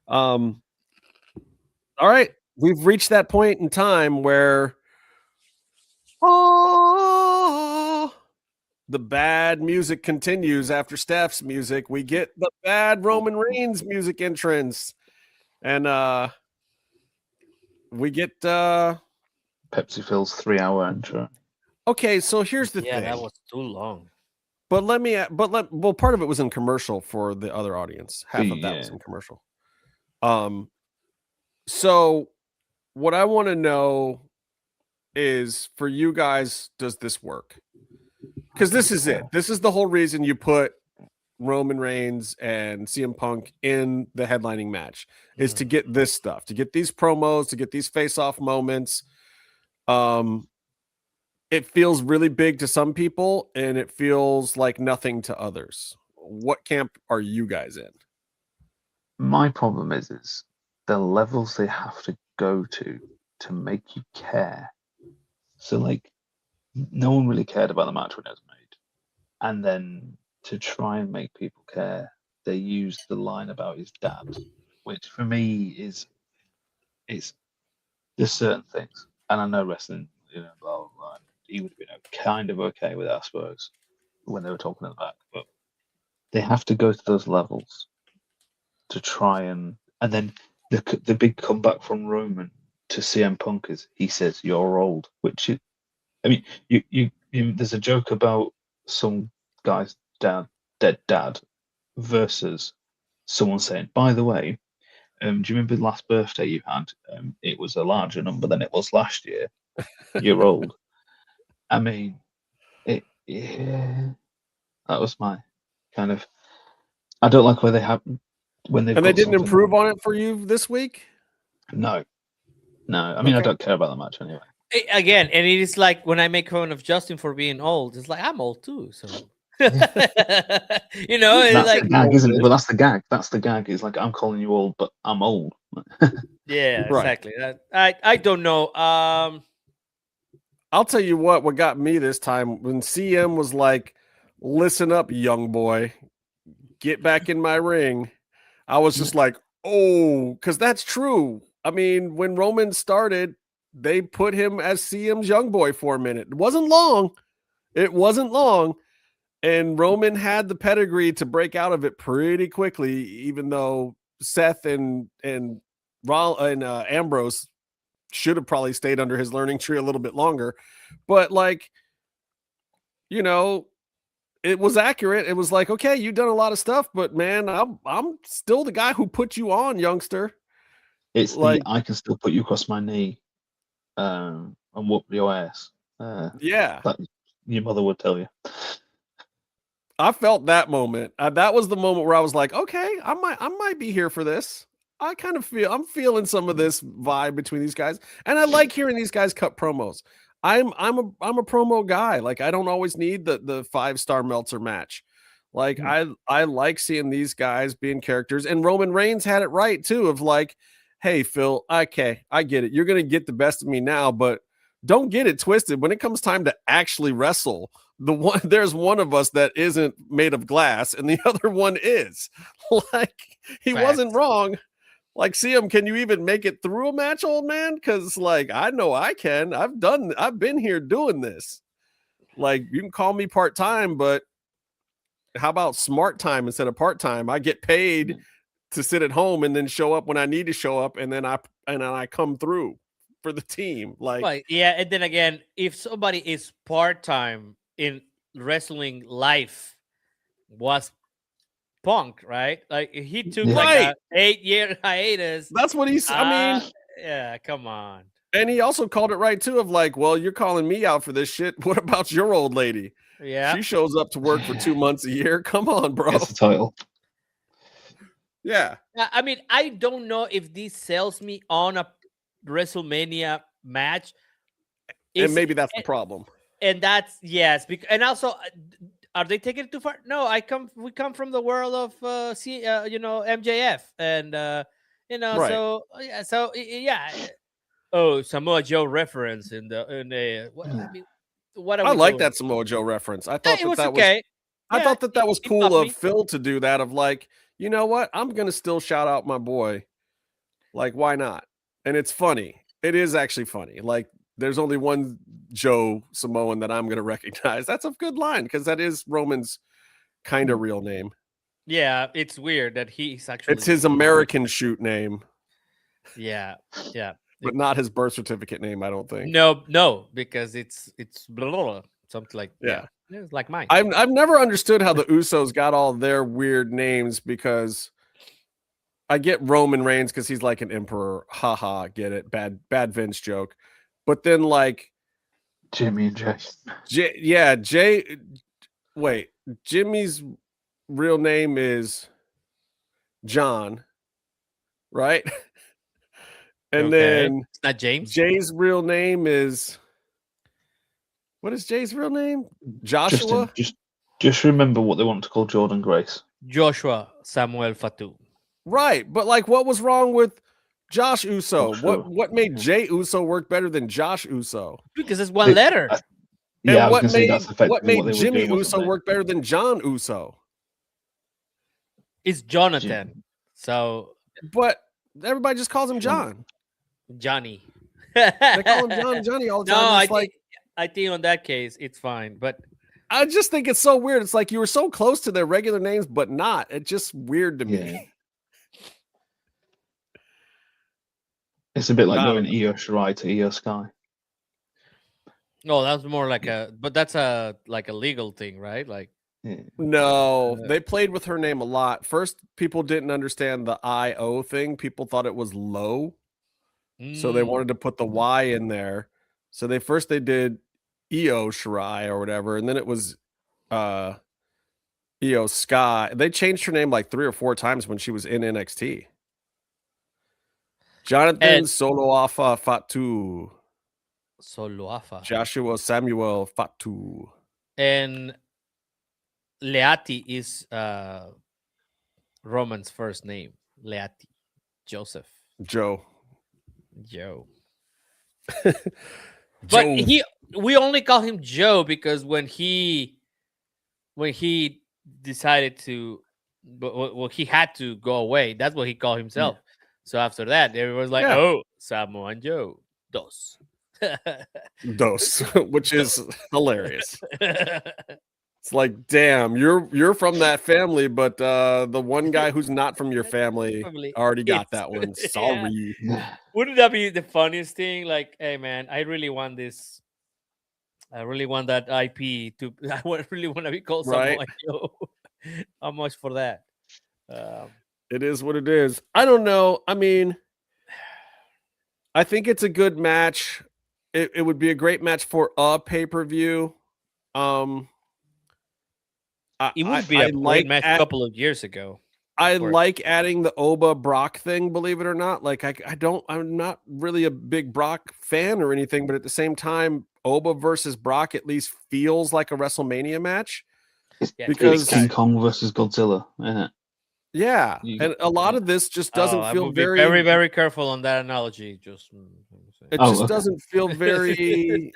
Speaker 7: All right, we've reached that point in time where the bad music continues after Steph's music. We get the bad Roman Reigns music entrance, and we get
Speaker 8: Pepsi Phil's 3-hour intro.
Speaker 7: Okay, so here's the thing.
Speaker 9: Yeah, that was too long.
Speaker 7: But part of it was in commercial for the other audience. Half of that was in commercial. So what I want to know is, for you guys, does this work? Because this is it. This is the whole reason you put Roman Reigns and CM Punk in the headlining match, is to get this stuff, to get these promos, to get these face-off moments. It feels really big to some people, and it feels like nothing to others. What camp are you guys in?
Speaker 8: My problem is the levels they have to go to make you care. So, like, no one really cared about the match when it was made. And then to try and make people care, they used the line about his dad, which for me there's certain things. And I know wrestling, blah, blah, blah. He would have been kind of okay with it, I suppose, when they were talking in the back. But they have to go to those levels to try and then the big comeback from Roman to CM Punk is, he says, "You're old," which you there's a joke about some guy's dead dad versus someone saying, "By the way, do you remember the last birthday you had? It was a larger number than it was last year. You're old." I mean, that was my kind of. I don't like where they have when they.
Speaker 7: And they didn't improve on it for you this week.
Speaker 8: No. I mean, I don't care about the match anyway.
Speaker 9: Again, and it is like when I make fun of Justin for being old, it's like I'm old too. So,
Speaker 8: That's
Speaker 9: like
Speaker 8: the gag, isn't it? Well, that's the gag. That's the gag. It's like, I'm calling you old, but I'm old.
Speaker 9: Yeah,
Speaker 7: Right.
Speaker 9: exactly. I don't know.
Speaker 7: I'll tell you what got me this time, when CM was like, "Listen up, young boy, get back in my ring." I was just like, oh, because that's true. I mean, when Roman started, they put him as CM's young boy for a minute. It wasn't long. And Roman had the pedigree to break out of it pretty quickly, even though Seth and Ambrose should have probably stayed under his learning tree a little bit longer. But it was accurate. It was like, okay, you've done a lot of stuff, but man, I'm still the guy who put you on, youngster.
Speaker 8: It's like, I can still put you across my knee and whoop your ass.
Speaker 7: Yeah.
Speaker 8: That your mother would tell you.
Speaker 7: I felt that moment. That was the moment where I was like, okay, I might be here for this. I'm feeling some of this vibe between these guys. And I like hearing these guys cut promos. I'm a promo guy. Like, I don't always need the 5-star Meltzer match. Like, I like seeing these guys being characters. And Roman Reigns had it right too, of like, hey, Phil, okay, I get it. You're going to get the best of me now, but don't get it twisted. When it comes time to actually wrestle, there's one of us that isn't made of glass and the other one is. Like, he wasn't wrong. Like, see him, can you even make it through a match, old man? Because, like, I know I can. I've been here doing this. Like, you can call me part-time, but how about smart time instead of part-time? I get paid to sit at home and then show up when I need to show up, and then I come through for the team. Like,
Speaker 9: Right. Yeah, and then again, if somebody is part-time in wrestling life, was Punk, right? Like he took like a 8-year hiatus.
Speaker 7: That's what he's. I mean,
Speaker 9: yeah, come on.
Speaker 7: And he also called it right too. Of like, well, you're calling me out for this shit. What about your old lady?
Speaker 9: Yeah,
Speaker 7: she shows up to work for 2 months a year. Come on, bro.
Speaker 8: That's the title.
Speaker 7: Yeah.
Speaker 9: I mean, I don't know if this sells me on a WrestleMania match.
Speaker 7: And maybe that's the problem.
Speaker 9: And that's and also, are they taking it too far? No, we come from the world of MJF, and right. so yeah. Oh, Samoa Joe reference in the what? I mean, what are
Speaker 7: I
Speaker 9: we
Speaker 7: like
Speaker 9: doing?
Speaker 7: that Samoa Joe reference. I thought
Speaker 9: it was
Speaker 7: that
Speaker 9: okay.
Speaker 7: I thought that was cool of Phil to do that. Of like, you know what? I'm gonna still shout out my boy. Like, why not? And it's funny. It is actually funny. Like, there's only one Joe Samoan that I'm going to recognize. That's a good line because that is Roman's kind of real name.
Speaker 9: Yeah, it's weird that he's actually.
Speaker 7: It's his American shoot name.
Speaker 9: Yeah, yeah.
Speaker 7: But not his birth certificate name, I don't think.
Speaker 9: No, because it's blah, blah, blah, something like it's like mine.
Speaker 7: I've never understood how the Usos got all their weird names because I get Roman Reigns because he's like an emperor. Haha, get it? Bad Vince joke. But then like
Speaker 8: Jimmy and Jay.
Speaker 7: Wait, Jimmy's real name is John, right? And then
Speaker 9: it's not James.
Speaker 7: Jay's real name is, what is Jay's real name? Joshua.
Speaker 8: Just remember what they want to call Jordan Grace.
Speaker 9: Joshua Samuel Fatu.
Speaker 7: Right, but like, what was wrong with Josh Uso? What made Jay Uso work better than Josh Uso?
Speaker 9: Because it's one letter.
Speaker 8: Yeah,
Speaker 7: what made Jimmy Uso work better than John Uso?
Speaker 9: It's Jonathan. So,
Speaker 7: but everybody just calls him John.
Speaker 9: Johnny.
Speaker 7: They call him Johnny all the time.
Speaker 9: No, I think on that case it's fine, but
Speaker 7: I just think it's so weird. It's like you were so close to their regular names, but not. It's just weird to me.
Speaker 8: It's a bit like going Io Shirai to Io Sky.
Speaker 9: No, that's more like that's a legal thing, right? Like,
Speaker 7: no, they played with her name a lot. First, people didn't understand the IO thing. People thought it was low. So they wanted to put the Y in there. So they did Io Shirai or whatever, and then it was Io Sky. They changed her name like 3 or 4 times when she was in NXT. Jonathan Soloafa Fatu. Joshua Samuel Fatu.
Speaker 9: And Leati is Roman's first name. Leati. Joseph.
Speaker 7: Joe.
Speaker 9: But we only call him Joe because when he decided to, well, he had to go away. That's what he called himself. So after that, everyone's like, "Oh, Samoan Joe, dos."
Speaker 7: Dos, which is hilarious. It's like, damn, you're from that family, but the one guy who's not from your family already got that one. Sorry.
Speaker 9: Wouldn't that be the funniest thing? Like, hey man, I really want this. I really want that IP to. I really want to be called Samoan Joe. How much for that?
Speaker 7: It is what it is. I don't know. I mean, I think it's a good match. It would be a great match for a pay-per-view.
Speaker 9: It would be a great match a couple of years ago.
Speaker 7: I like adding the Oba Brock thing, believe it or not. Like I'm not really a big Brock fan or anything, but at the same time, Oba versus Brock at least feels like a WrestleMania match.
Speaker 8: Because it's King Kong versus Godzilla, isn't it?
Speaker 7: Yeah, and a lot of this just doesn't feel very,
Speaker 9: very, very careful on that analogy. Just
Speaker 7: doesn't feel very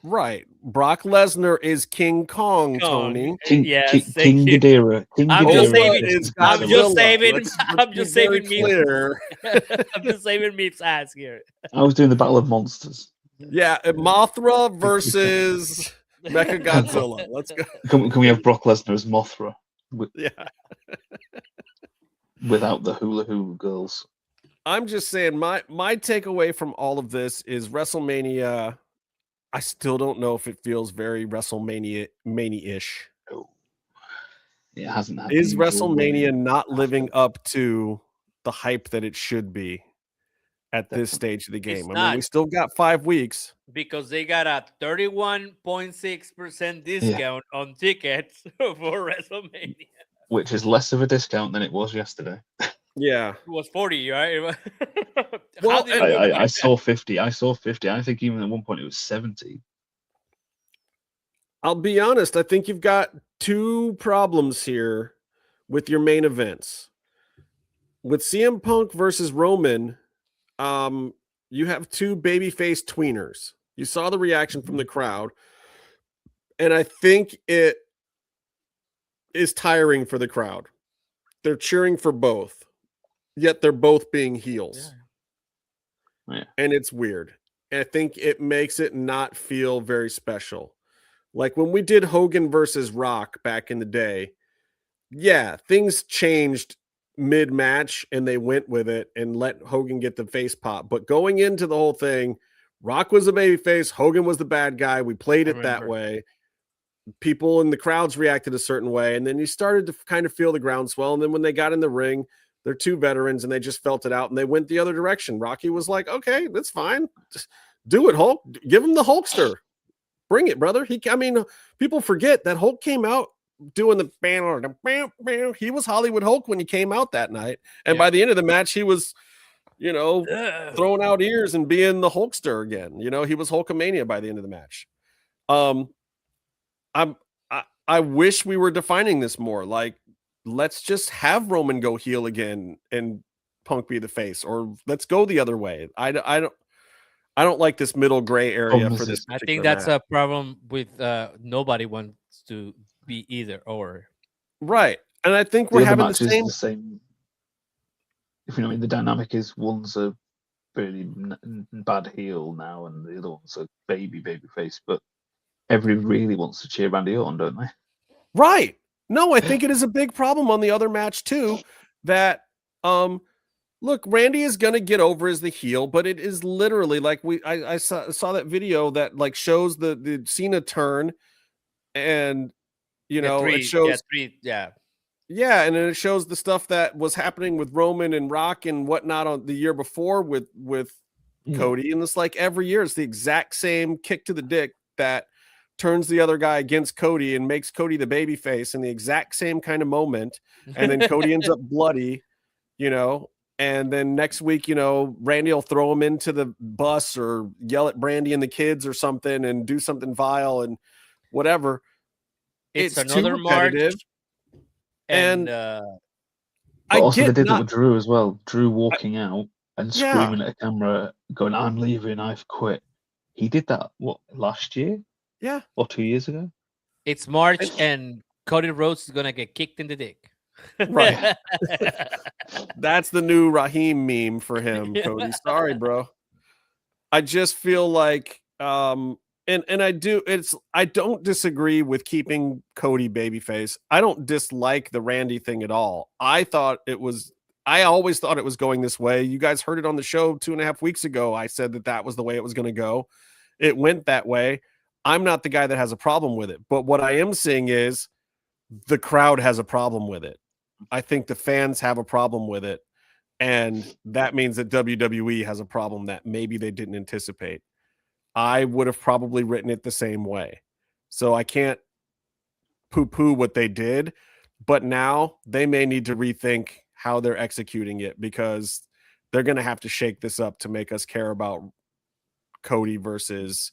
Speaker 7: Right. Brock Lesnar is King Kong, Tony.
Speaker 8: King
Speaker 9: thank you.
Speaker 8: Ghidorah.
Speaker 9: I'm just saving.
Speaker 7: is
Speaker 9: I'm
Speaker 7: Godzilla.
Speaker 9: just saving.
Speaker 7: Let's
Speaker 9: I'm just
Speaker 7: be very
Speaker 9: saving
Speaker 7: clear.
Speaker 9: I'm just saving Meef's ass here.
Speaker 8: I was doing the Battle of Monsters.
Speaker 7: Yeah, Mothra versus Mechagodzilla. Let's go.
Speaker 8: Can we have Brock Lesnar as Mothra?
Speaker 7: Yeah.
Speaker 8: Without the hula hula girls.
Speaker 7: I'm just saying my takeaway from all of this is WrestleMania. I still don't know if it feels very WrestleMania-ish.
Speaker 8: No. It hasn't happened.
Speaker 7: Is WrestleMania not living up to the hype that it should be at this stage of the game? I mean, we still got 5 weeks.
Speaker 9: Because they got a 31.6% discount on tickets for WrestleMania.
Speaker 8: Which is less of a discount than it was yesterday.
Speaker 7: Yeah.
Speaker 9: It was 40, right?
Speaker 7: Well,
Speaker 8: I saw 50. I saw 50. I think even at one point it was 70.
Speaker 7: I'll be honest. I think you've got 2 problems here with your main events. With CM Punk versus Roman, you have 2 babyface tweeners. You saw the reaction from the crowd. And I think it is tiring for the crowd. They're cheering for both, yet they're both being heels.
Speaker 8: Yeah.
Speaker 7: And it's weird. I think it makes it not feel very special. Like when we did Hogan versus Rock back in the day, yeah, things changed mid-match and they went with it and let Hogan get the face pop. But going into the whole thing, Rock was the babyface, Hogan was the bad guy. We played it that way. People in the crowds reacted a certain way, and then you started to kind of feel the groundswell. And then when they got in the ring, they're 2 veterans and they just felt it out and they went the other direction. Rocky was like, okay, that's fine. Just do it, Hulk. Give him the Hulkster. Bring it, brother. People forget that Hulk came out doing the bam. He was Hollywood Hulk when he came out that night. And by the end of the match, he was, throwing out ears and being the Hulkster again. He was Hulkamania by the end of the match. I wish we were defining this more. Like, let's just have Roman go heel again and Punk be the face, or let's go the other way. I don't like this middle gray area for this.
Speaker 9: I think that's a problem with nobody wants to be either or.
Speaker 7: Right, and I think we're having the
Speaker 8: same. If you know, the dynamic is one's a really bad heel now, and the other one's a baby face, but everybody really wants to cheer Randy Orton, don't they?
Speaker 7: Right. No, I think it is a big problem on the other match too. That look, Randy is gonna get over as the heel, but it is literally like I saw that video that like shows the Cena turn, and it shows yeah, and then it shows the stuff that was happening with Roman and Rock and whatnot on the year before with Cody, and it's like every year it's the exact same kick to the dick that turns the other guy against Cody and makes Cody the baby face in the exact same kind of moment. And then Cody ends up bloody, and then next week, Randy will throw him into the bus or yell at Brandy and the kids or something and do something vile and whatever.
Speaker 9: It's another March.
Speaker 7: And
Speaker 8: they did that with Drew as well. Drew walking out and screaming at a camera going, "I'm leaving, I've quit." He did that, last year?
Speaker 7: Yeah.
Speaker 8: Or 2 years ago?
Speaker 9: It's March and Cody Rhodes is going to get kicked in the dick.
Speaker 7: Right. That's the new Raheem meme for him, Cody. Sorry, bro. I just feel like and I don't disagree with keeping Cody babyface. I don't dislike the Randy thing at all. I always thought it was going this way. You guys heard it on the show 2.5 weeks ago. I said that was the way it was going to go. It went that way. I'm not the guy that has a problem with it, but what I am seeing is the crowd has a problem with it. I think the fans have a problem with it, and that means that WWE has a problem that maybe they didn't anticipate. I would have probably written it the same way. So I can't poo-poo what they did, but now they may need to rethink how they're executing it, because they're going to have to shake this up to make us care about Cody versus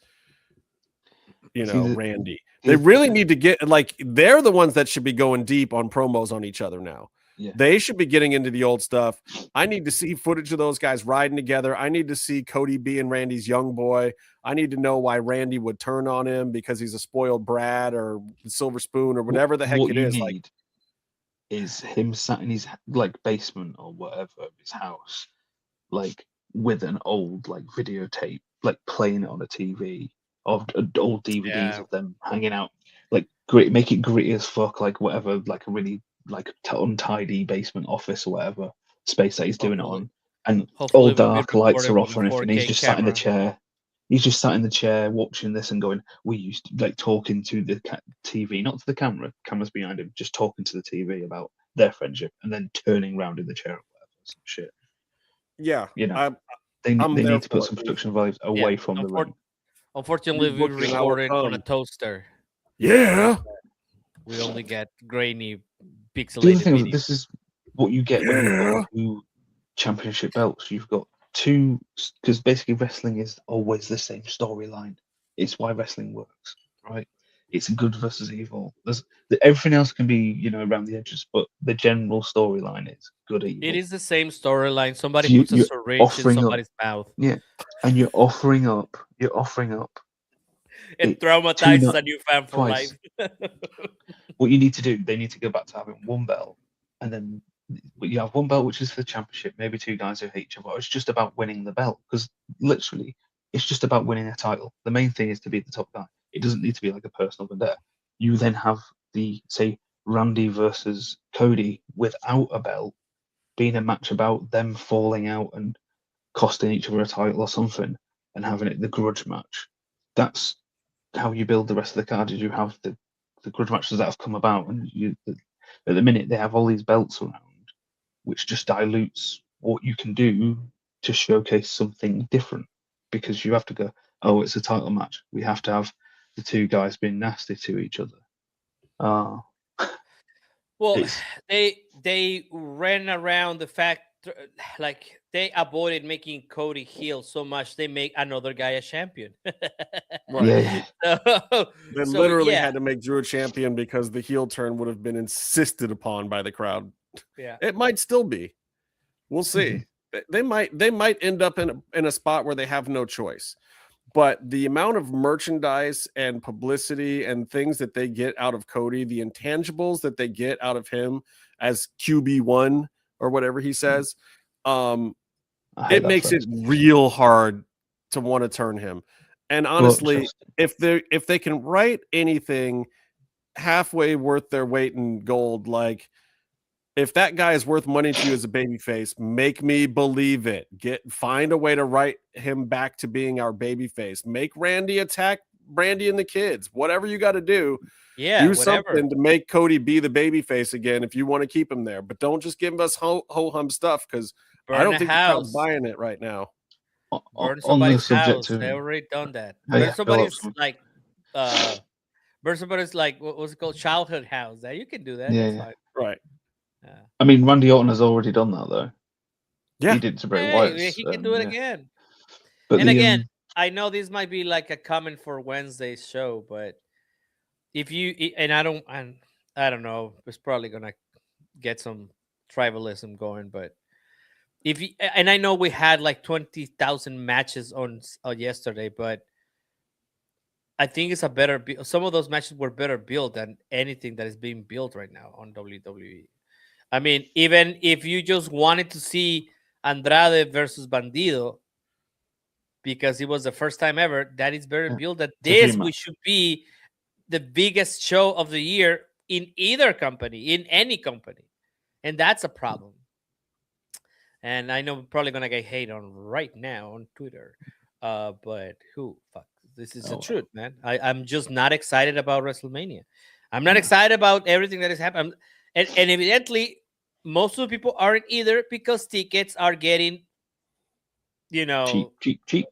Speaker 7: Randy. They really need to get they're the ones that should be going deep on promos on each other now.
Speaker 8: Yeah.
Speaker 7: They should be getting into the old stuff. I need to see footage of those guys riding together. I need to see Cody being Randy's young boy. I need to know why Randy would turn on him because he's a spoiled brat or silver spoon or whatever the heck
Speaker 8: what
Speaker 7: it
Speaker 8: you
Speaker 7: is.
Speaker 8: need is him sat in his basement or whatever of his house, with an old videotape, playing it on a TV, of old DVDs of them hanging out, gritty, make it gritty as fuck, whatever, a really untidy basement office or whatever space that he's doing it on, and all dark, lights are off or anything. He's just sat in the chair. He's just sat in the chair watching this and going, we used to talking to the TV, not to the camera. Camera's behind him, just talking to the TV about their friendship, and then turning around in the chair or whatever, some shit.
Speaker 7: Yeah,
Speaker 8: they need to put some production values away from the ring.
Speaker 9: Unfortunately, we recorded on a toaster.
Speaker 7: Yeah,
Speaker 9: we only get grainy, pixelated.
Speaker 8: The other thing is, this is what you get when you've got 2 championship belts. You've got 2, because basically wrestling is always the same storyline. It's why wrestling works, right? It's good versus evil. Everything else can be, around the edges, but the general storyline is good evil.
Speaker 9: It is the same storyline. Somebody puts a syringe in somebody's mouth.
Speaker 8: Yeah, and you're offering up.
Speaker 9: It traumatizes a new fan for life.
Speaker 8: What you need to do, they need to go back to having 1 belt, and then you have 1 belt, which is for the championship, maybe 2 guys who hate each other. It's just about winning the belt, because literally, it's just about winning a title. The main thing is to be the top guy. It doesn't need to be like a personal vendetta. You then have say, Randy versus Cody without a belt, being a match about them falling out and costing each other a title or something, and having it the grudge match. That's how you build the rest of the card. Is you have the grudge matches that have come about, and at the minute they have all these belts around, which just dilutes what you can do to showcase something different, because you have to go, oh, it's a title match. We have to have the 2 guys being nasty to each other.
Speaker 9: Well, they ran around the fact, they avoided making Cody heel so much they make another guy a champion.
Speaker 8: Right.
Speaker 7: They literally had to make Drew a champion because the heel turn would have been insisted upon by the crowd.
Speaker 9: Yeah,
Speaker 7: it might still be. We'll see. They might end up in a spot where they have no choice. But the amount of merchandise and publicity and things that they get out of Cody, the intangibles that they get out of him as QB1 or whatever he says, it makes it real hard to want to turn him. And honestly, if they can write anything halfway worth their weight in gold, if that guy is worth money to you as a babyface, make me believe it. Find a way to write him back to being our babyface. Make Randy attack Brandy and the kids. Whatever you got to do.
Speaker 9: Yeah,
Speaker 7: do something to make Cody be the babyface again if you want to keep him there. But don't just give us ho-hum stuff, because I don't think the crowd's buying it right now.
Speaker 9: Burn somebody's house. They already done that. Burn somebody's burn somebody's what's it called? Childhood house. You can do that.
Speaker 8: Yeah.
Speaker 7: Right.
Speaker 8: Yeah. I mean, Randy Orton has already done that, though.
Speaker 7: Yeah,
Speaker 8: he did to Bray Wyatt.
Speaker 9: He can do it again.
Speaker 8: But
Speaker 9: again, I know this might be like a comment for Wednesday's show, but if you I don't know, it's probably gonna get some tribalism going, but if you, and I know we had 20,000 matches on yesterday, but I think it's a better. Some of those matches were better built than anything that is being built right now on WWE. I mean, even if you just wanted to see Andrade versus Bandido, because it was the first time ever, that is better built than this. We should be the biggest show of the year in either company, in any company. And that's a problem. And I know we're probably going to get hate on right now on Twitter. But this is the truth, man. I'm just not excited about WrestleMania. I'm not excited about everything that has happened. And evidently, most of the people aren't either, because tickets are getting,
Speaker 8: cheap.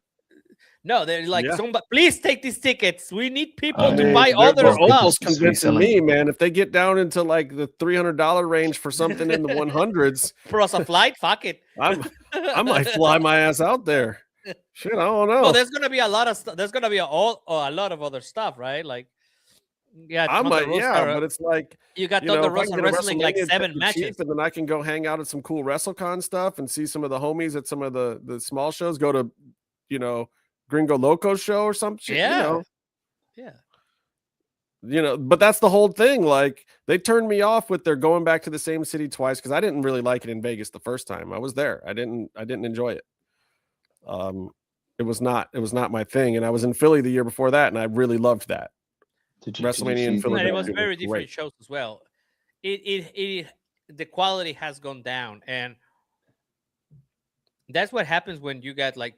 Speaker 9: No, they're somebody, please take these tickets. We need people to buy other
Speaker 7: they're
Speaker 9: stuff.
Speaker 7: Almost convincing me, man. If they get down into the $300 range for something in the 100s,
Speaker 9: for us a flight, fuck it.
Speaker 7: I might fly my ass out there. Shit, I don't know.
Speaker 9: Well, there's gonna be a lot of stuff. There's gonna be a lot of other stuff, right? Yeah,
Speaker 7: I
Speaker 9: Thunder
Speaker 7: might, yeah,
Speaker 9: Rosa.
Speaker 7: but it's like
Speaker 9: You got
Speaker 7: you know,
Speaker 9: Thunder
Speaker 7: if I
Speaker 9: Rosa
Speaker 7: can get a
Speaker 9: wrestling like
Speaker 7: WrestleMania
Speaker 9: 7
Speaker 7: ticket
Speaker 9: matches.
Speaker 7: cheap, and then I can go hang out at some cool WrestleCon stuff and see some of the homies at some of the small shows. Go to, you know, Gringo Loco show or some shit.
Speaker 9: Yeah. Yeah.
Speaker 7: You know, but that's the whole thing. Like they turned me off with their going back to the same city twice because I didn't really like it in Vegas the first time. I was there. I didn't enjoy it. It was not my thing. And I was in Philly the year before that, and I really loved that. WrestleMania in
Speaker 9: And
Speaker 7: Philadelphia
Speaker 9: it was very
Speaker 7: was
Speaker 9: different
Speaker 7: great.
Speaker 9: shows as well. The quality has gone down, and that's what happens when you got like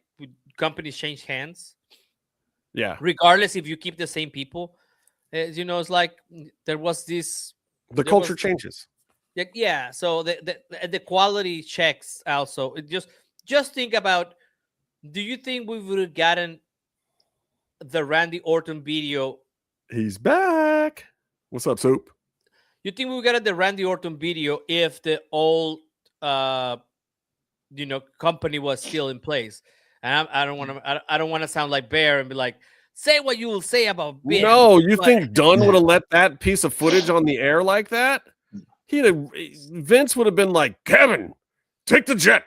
Speaker 9: companies change hands.
Speaker 7: Yeah.
Speaker 9: Regardless if you keep the same people, you know, it's like there was this.
Speaker 7: The culture changes.
Speaker 9: Yeah. So the quality checks also. Just think about. Do you think we would have gotten the Randy Orton video?
Speaker 7: He's back. What's up, Soup?
Speaker 9: You think we got the Randy Orton video if the old, company was still in place? And I don't want to sound like Bear and be like, say what you will say about Bear.
Speaker 7: No, you think Dunn would have let that piece of footage on the air like that? Vince would have been like, Kevin, take the jet,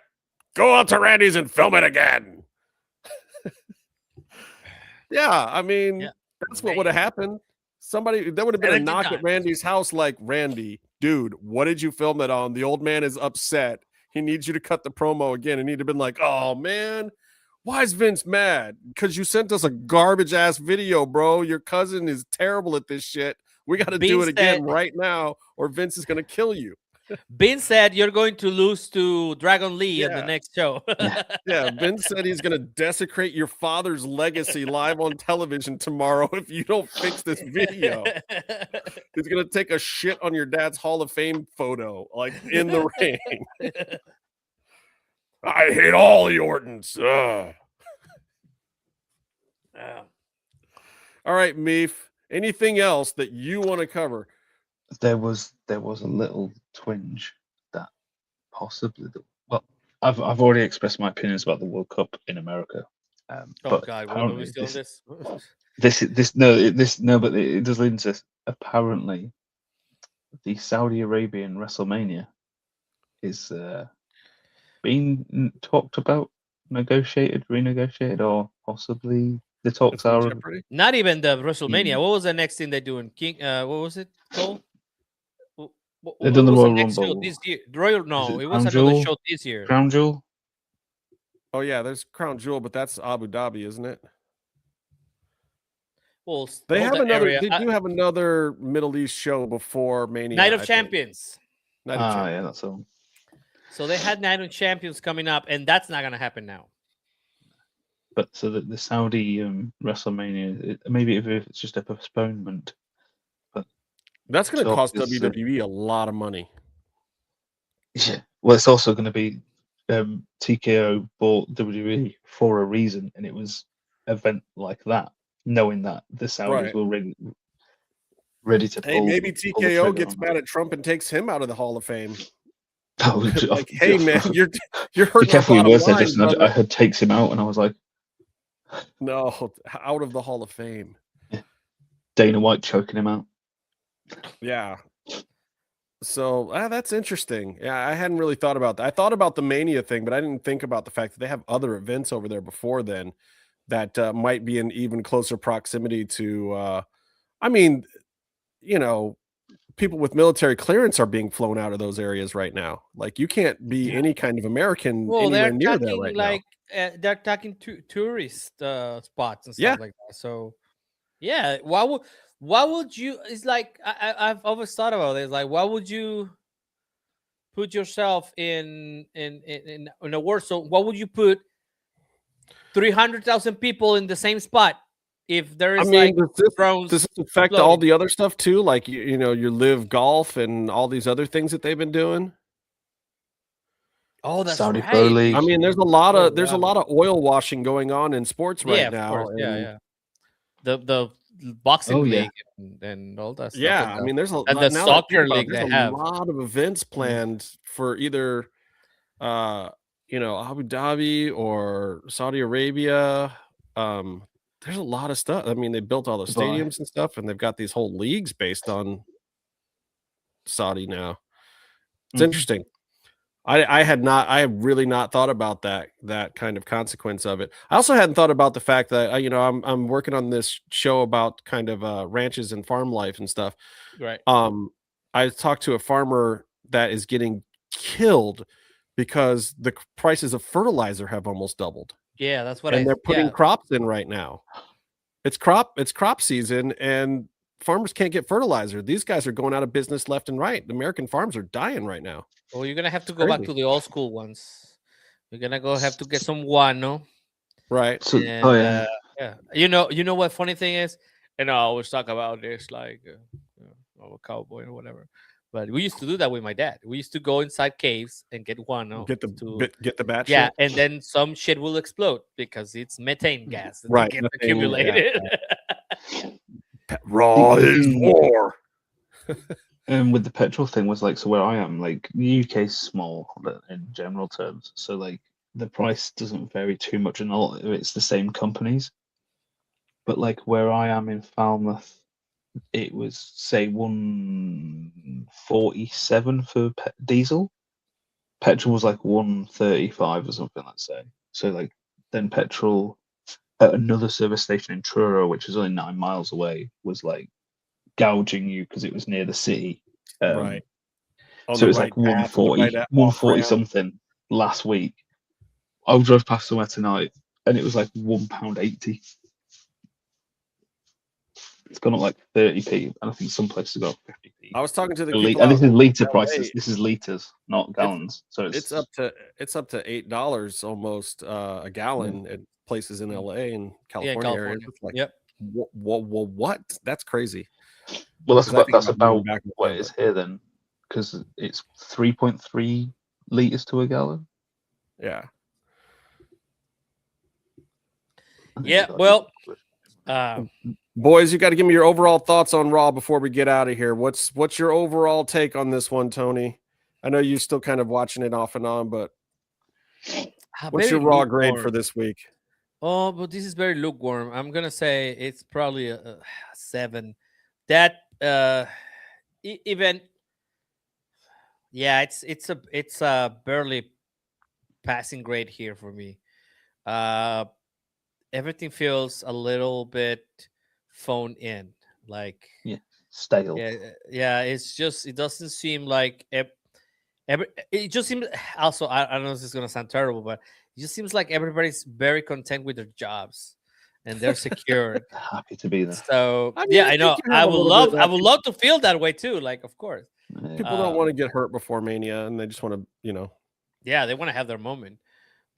Speaker 7: go out to Randy's and film it again. Yeah, I mean, that's what would have happened. There would have been a knock at Randy's house like, Randy, dude, what did you film it on? The old man is upset. He needs you to cut the promo again. And he'd have been like, oh, man, why is Vince mad? Because you sent us a garbage-ass video, bro. Your cousin is terrible at this shit. We got to do it again right now, or Vince is going to kill you.
Speaker 9: Vince said you're going to lose to Dragon Lee in the next show.
Speaker 7: Yeah, Vince said he's going to desecrate your father's legacy live on television tomorrow if you don't fix this video. He's going to take a shit on your dad's Hall of Fame photo, like in the ring. I hate all the Ortons. All right, Meef. Anything else that you want to cover?
Speaker 8: There was a little twinge that possibly I've already expressed my opinions about the World Cup in America. But
Speaker 9: God, are we still this?
Speaker 8: But it does lead into this. Apparently, the Saudi Arabian WrestleMania is being talked about, renegotiated, or possibly the talks are
Speaker 9: not even the WrestleMania. What was the next thing they're doing? What was it called?
Speaker 8: They've done the Royal Rumble
Speaker 9: this year. It was another show this year.
Speaker 8: Crown Jewel.
Speaker 7: Oh yeah, there's Crown Jewel, but that's Abu Dhabi, isn't it?
Speaker 9: Well,
Speaker 7: they have another. They do have another Middle East show before Mania.
Speaker 9: Night of Champions.
Speaker 8: Yeah, that's all.
Speaker 9: So they had Night of Champions coming up, and that's not going to happen now.
Speaker 8: But so the Saudi WrestleMania, maybe if it's just a postponement. But
Speaker 7: that's going to cost WWE a lot of money.
Speaker 8: Yeah. Well, it's also going to be TKO bought WWE for a reason, and it was an event like that, knowing that the Saudis were ready to pull.
Speaker 7: Hey, maybe TKO gets mad at Trump and takes him out of the Hall of Fame.
Speaker 8: Oh,
Speaker 7: like, hey man, you're hurting.
Speaker 8: Be careful your words there, Justin. I heard takes him out, and I was like,
Speaker 7: no, out of the Hall of Fame.
Speaker 8: Dana White choking him out.
Speaker 7: Yeah. So that's interesting. Yeah, I hadn't really thought about that. I thought about the Mania thing, but I didn't think about the fact that they have other events over there before then that might be in even closer proximity to. I mean, you know, people with military clearance are being flown out of those areas right now. Like you can't be any kind of American anywhere near there right now.
Speaker 9: They're talking to tourist spots and stuff like that. So, yeah, why would you? It's like I've always thought about it. It's like, why would you put yourself in a war zone? Why would you put 300,000 people in the same spot? If there is, does this affect all the other stuff too? Like you know, your live golf and all these other things that they've been doing. Oh, that's
Speaker 8: Saudi
Speaker 9: right.
Speaker 8: Pro League.
Speaker 7: I mean, there's a lot of oil washing going on in sports right now.
Speaker 9: Yeah. The boxing league and all that stuff.
Speaker 7: Yeah, I mean, there's a
Speaker 9: and the soccer league.
Speaker 7: There's a lot of events planned for either, Abu Dhabi or Saudi Arabia. there's a lot of stuff. I mean, they built all the stadiums and stuff, and they've got these whole leagues based on Saudi now. It's interesting. I had really not thought about that kind of consequence of it. I also hadn't thought about the fact that I'm working on this show about kind of ranches and farm life and stuff.
Speaker 9: Right.
Speaker 7: I talked to a farmer that is getting killed because the prices of fertilizer have almost doubled.
Speaker 9: Yeah, that's what.
Speaker 7: And they're putting crops in right now. It's crop season, and farmers can't get fertilizer. These guys are going out of business left and right. The American farms are dying right now.
Speaker 9: Well, you're gonna have to go back to the old school ones. You're gonna have to get some guano.
Speaker 7: Right.
Speaker 8: So,
Speaker 9: And, yeah. You know what funny thing is? And I always talk about this like I'm a cowboy or whatever. But we used to do that with my dad. We used to go inside caves and get guano.
Speaker 7: Get the batch.
Speaker 9: Yeah,
Speaker 7: shit.
Speaker 9: and then some shit will explode because it's methane gas that
Speaker 7: Right.
Speaker 9: gets accumulated.
Speaker 7: Raw is war.
Speaker 8: And with the petrol thing was like, so where I am, like the UK is small in general terms, so like the price doesn't vary too much, and a lot of it's the same companies. But like where I am in Falmouth, it was say 147 for diesel. Petrol was like 135 or something, let's say. So like then petrol at another service station in Truro, which is only 9 miles away, was like gouging you because it was near the city.
Speaker 7: Right.
Speaker 8: So it was like 140 something last week. I drove past somewhere tonight and it was like £1.80. It's gone up like 30p, and I think some places have got 50p.
Speaker 7: I was talking to the
Speaker 8: people, and this is litre prices. This is litres, not gallons. So
Speaker 7: it's up to $8 almost a gallon at places in LA and California areas. Like,
Speaker 9: yep.
Speaker 7: What? That's crazy.
Speaker 8: Well, that's about what it is here then, because it's 3.3 liters to a gallon.
Speaker 7: Yeah.
Speaker 9: Yeah. Well,
Speaker 7: boys, you got to give me your overall thoughts on Raw before we get out of here. What's your overall take on this one, Tony? I know you're still kind of watching it off and on, but what's your Raw grade for this week?
Speaker 9: Oh, but this is very lukewarm. I'm gonna say it's probably a 7. That event, yeah, it's a barely passing grade here for me. Everything feels a little bit phoned in, like
Speaker 8: stale.
Speaker 9: Yeah. It's just, it doesn't seem like it just seems. Also, I don't know if this is gonna sound terrible, but it just seems like everybody's very content with their jobs and they're secure.
Speaker 8: Happy to be there.
Speaker 9: So I know. I would love to feel that way too. Like, of course,
Speaker 7: people don't want to get hurt before Mania, and they just want to,
Speaker 9: Yeah, they want to have their moment.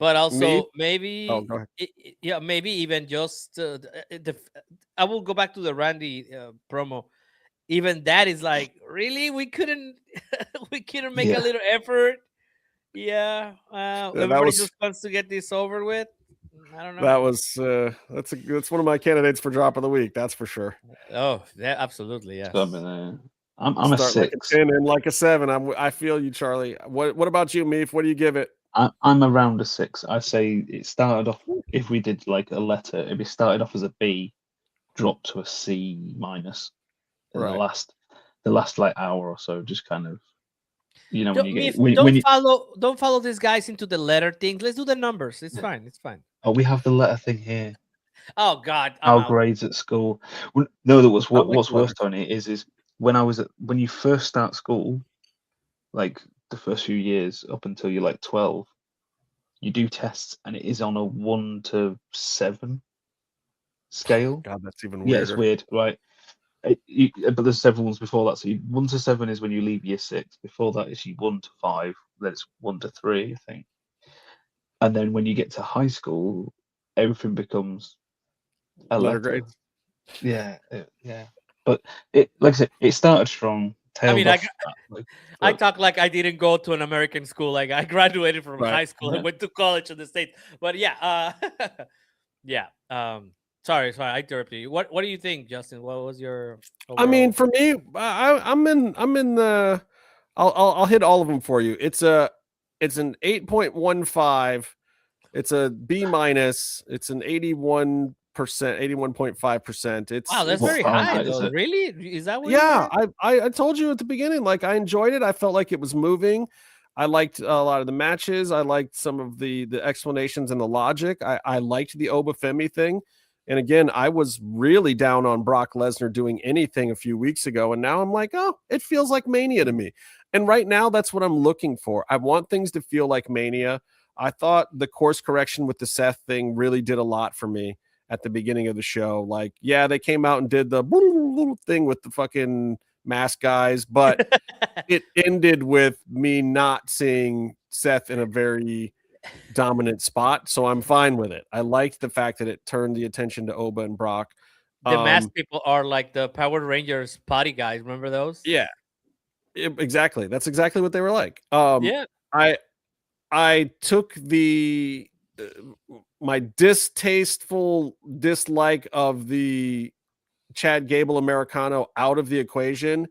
Speaker 9: But also maybe,
Speaker 7: go ahead.
Speaker 9: Maybe even just I will go back to the Randy promo. Even that is like, really, we couldn't make a little effort. Yeah, everybody just wants to get this over with. I don't know.
Speaker 7: That was that's one of my candidates for drop of the week. That's for sure.
Speaker 9: Oh, yeah, absolutely, yeah.
Speaker 8: I'm a 6.
Speaker 7: Like a 10 and like a 7. I feel you, Charlie. What about you, Meef? What do you give it?
Speaker 8: I'm around a 6. I say it started off. If we did like a letter, it'd be started off as a B, dropped to a C minus.
Speaker 7: Right.
Speaker 8: The last like hour or so, just kind of,
Speaker 9: don't follow these guys into the letter thing. Let's do the numbers. It's fine. It's fine.
Speaker 8: Oh, we have the letter thing here.
Speaker 9: Oh God,
Speaker 8: our grades at school. No, what's worse, Tony, is when you first start school, like the first few years up until you're like 12, you do tests and it is on a 1 to 7 scale.
Speaker 7: God, that's even weirder.
Speaker 8: Yeah, it's weird, right? But there's several ones before that. So 1 to 7 is when you leave year 6. Before that is 1 to 5. Then it's 1 to 3, I think. And then when you get to high school, everything becomes a letter grade. Yeah. But like I said, it started strong.
Speaker 9: I talk like I didn't go to an American school. Like I graduated from high school and went to college in the States. But yeah, Sorry, I interrupted you. What do you think, Justin? What was your overall?
Speaker 7: I mean, for me, I'm in the. I'll hit all of them for you. It's an 8.15. It's a B minus. It's an 81 81.5%. It's
Speaker 9: Wow, that's
Speaker 8: What
Speaker 9: very high,
Speaker 8: Fahrenheit is
Speaker 9: though.
Speaker 8: it?
Speaker 9: Really? Is that what?
Speaker 7: yeah. I told you at the beginning, like I enjoyed it. I felt like it was moving. I liked a lot of the matches. I liked some of the explanations and the logic. I liked the Obafemi thing. And again, I was really down on Brock Lesnar doing anything a few weeks ago. And now I'm like, oh, it feels like Mania to me. And right now, that's what I'm looking for. I want things to feel like Mania. I thought the course correction with the Seth thing really did a lot for me at the beginning of the show. Like, yeah, they came out and did the thing with the fucking mask guys, but it ended with me not seeing Seth in a very dominant spot, so I'm fine with it. I liked the fact that it turned the attention to Oba and Brock.
Speaker 9: The masked people are like the Power Rangers potty guys. Remember those?
Speaker 7: Yeah, exactly. That's exactly what they were like.
Speaker 9: Yeah.
Speaker 7: I took the my distasteful dislike of the Chad Gable Americano out of the equation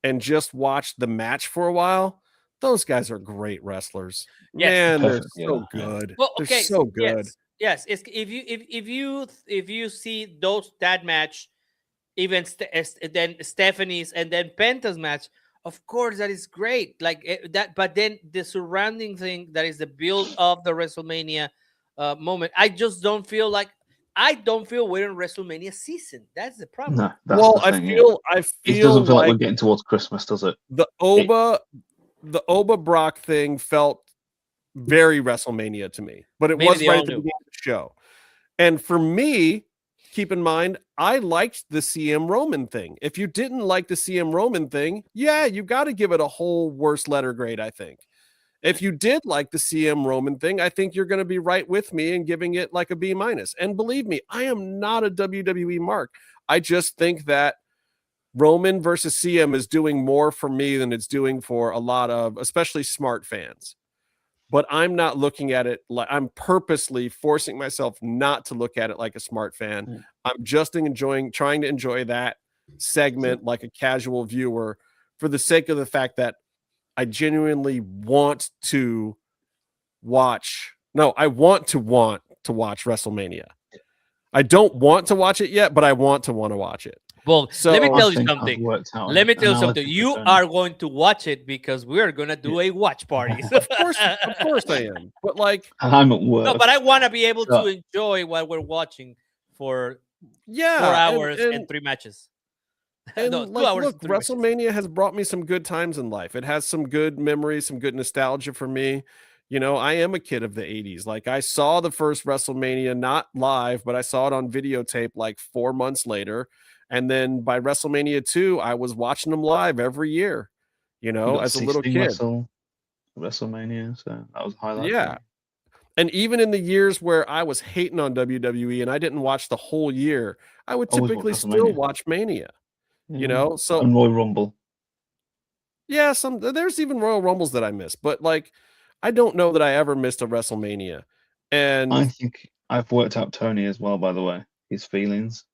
Speaker 7: and just watched the match for a while. Those guys are great wrestlers.
Speaker 9: Yes.
Speaker 7: Man, they're
Speaker 8: Perfect,
Speaker 7: so
Speaker 8: yeah.
Speaker 7: good.
Speaker 9: Well,
Speaker 7: They're
Speaker 9: okay.
Speaker 7: so good.
Speaker 9: Yes. It's, if you see that match, even then Stephanie's and then Penta's match, of course that is great. Like that, but then the surrounding thing that is the build of the WrestleMania moment. I just don't feel like we're in WrestleMania season. That's the problem.
Speaker 8: No, that's
Speaker 7: Well,
Speaker 8: the
Speaker 7: I
Speaker 8: thing, yeah.
Speaker 7: feel
Speaker 8: It doesn't feel like
Speaker 7: like
Speaker 8: we're getting towards Christmas, does it?
Speaker 7: the Oba Brock thing felt very WrestleMania to me, but it
Speaker 9: Maybe
Speaker 7: was
Speaker 9: they
Speaker 7: right
Speaker 9: all
Speaker 7: at the
Speaker 9: knew.
Speaker 7: beginning of the show. And for me, keep in mind, I liked the CM Roman thing. If you didn't like the CM Roman thing, yeah, you got to give it a whole worst letter grade, I think. If you did like the CM Roman thing, I think you're going to be right with me and giving it like a B-. And believe me, I am not a WWE mark. I just think that Roman versus CM is doing more for me than it's doing for a lot of, especially smart fans. But I'm not looking at it like, I'm purposely forcing myself not to look at it like a smart fan. I'm just trying to enjoy that segment like a casual viewer for the sake of the fact that I genuinely want to watch. No, I want to watch WrestleMania. I don't want to watch it yet, but I want to watch it.
Speaker 9: Well,
Speaker 7: So
Speaker 9: let me tell
Speaker 8: I
Speaker 9: you
Speaker 8: think I've
Speaker 9: something.
Speaker 8: worked out
Speaker 9: Let me tell you
Speaker 8: an
Speaker 9: something.
Speaker 8: analysis
Speaker 9: You
Speaker 8: of
Speaker 9: are going to watch it because we are going to do a watch party.
Speaker 7: Of course I am. But like,
Speaker 8: and I'm at work.
Speaker 9: No, but I want to be able
Speaker 8: So-
Speaker 9: to enjoy what we're watching for
Speaker 7: yeah,
Speaker 9: 4 hours and 3 matches.
Speaker 7: And
Speaker 9: No, 2
Speaker 7: like,
Speaker 9: hours
Speaker 7: look,
Speaker 9: and 3 matches.
Speaker 7: WrestleMania has brought me some good times in life. It has some good memories, some good nostalgia for me. You know, I am a kid of the 80s. Like, I saw the first WrestleMania, not live, but I saw it on videotape like 4 months later. And then by WrestleMania 2, I was watching them live every year, you know, as a little kid.
Speaker 8: WrestleMania, so that was a highlight.
Speaker 7: Yeah. And even in the years where I was hating on WWE and I didn't watch the whole year, I would
Speaker 8: Always
Speaker 7: typically
Speaker 8: watch
Speaker 7: still
Speaker 8: WrestleMania.
Speaker 7: watch Mania,
Speaker 8: Yeah.
Speaker 7: you know? So
Speaker 8: And Royal Rumble.
Speaker 7: yeah, there's even Royal Rumbles that I miss, but like, I don't know that I ever missed a WrestleMania. And
Speaker 8: I think I've worked out Tony as well, by the way, his feelings.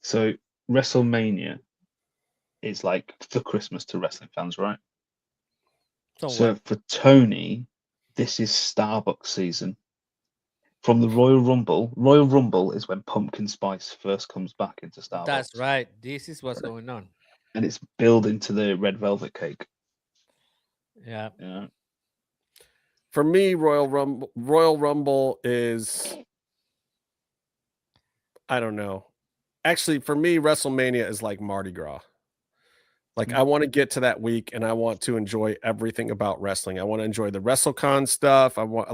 Speaker 8: So WrestleMania is like for Christmas to wrestling fans, right? So for Tony, this is Starbucks season. From the Royal Rumble is when pumpkin spice first comes back into Starbucks.
Speaker 9: That's right. This is what's going on.
Speaker 8: And it's building to the red velvet cake.
Speaker 9: Yeah.
Speaker 8: Yeah.
Speaker 7: for me, Royal Rumble is, I don't know. Actually, for me, WrestleMania is like Mardi Gras. Like, I want to get to that week and I want to enjoy everything about wrestling. I want to enjoy the WrestleCon stuff. I want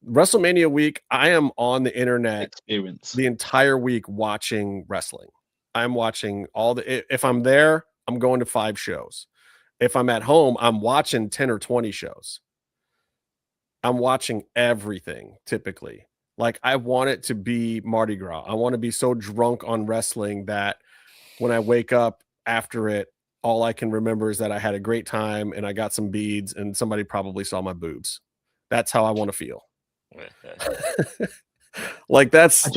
Speaker 7: WrestleMania week. I am on the internet
Speaker 8: experience
Speaker 7: the entire week watching wrestling. I'm watching if I'm there, I'm going to 5 shows. If I'm at home, I'm watching 10 or 20 shows. I'm watching everything typically. Like, I want it to be Mardi Gras. I want to be so drunk on wrestling that when I wake up after it, all I can remember is that I had a great time and I got some beads and somebody probably saw my boobs. That's how I want to feel. Like, that's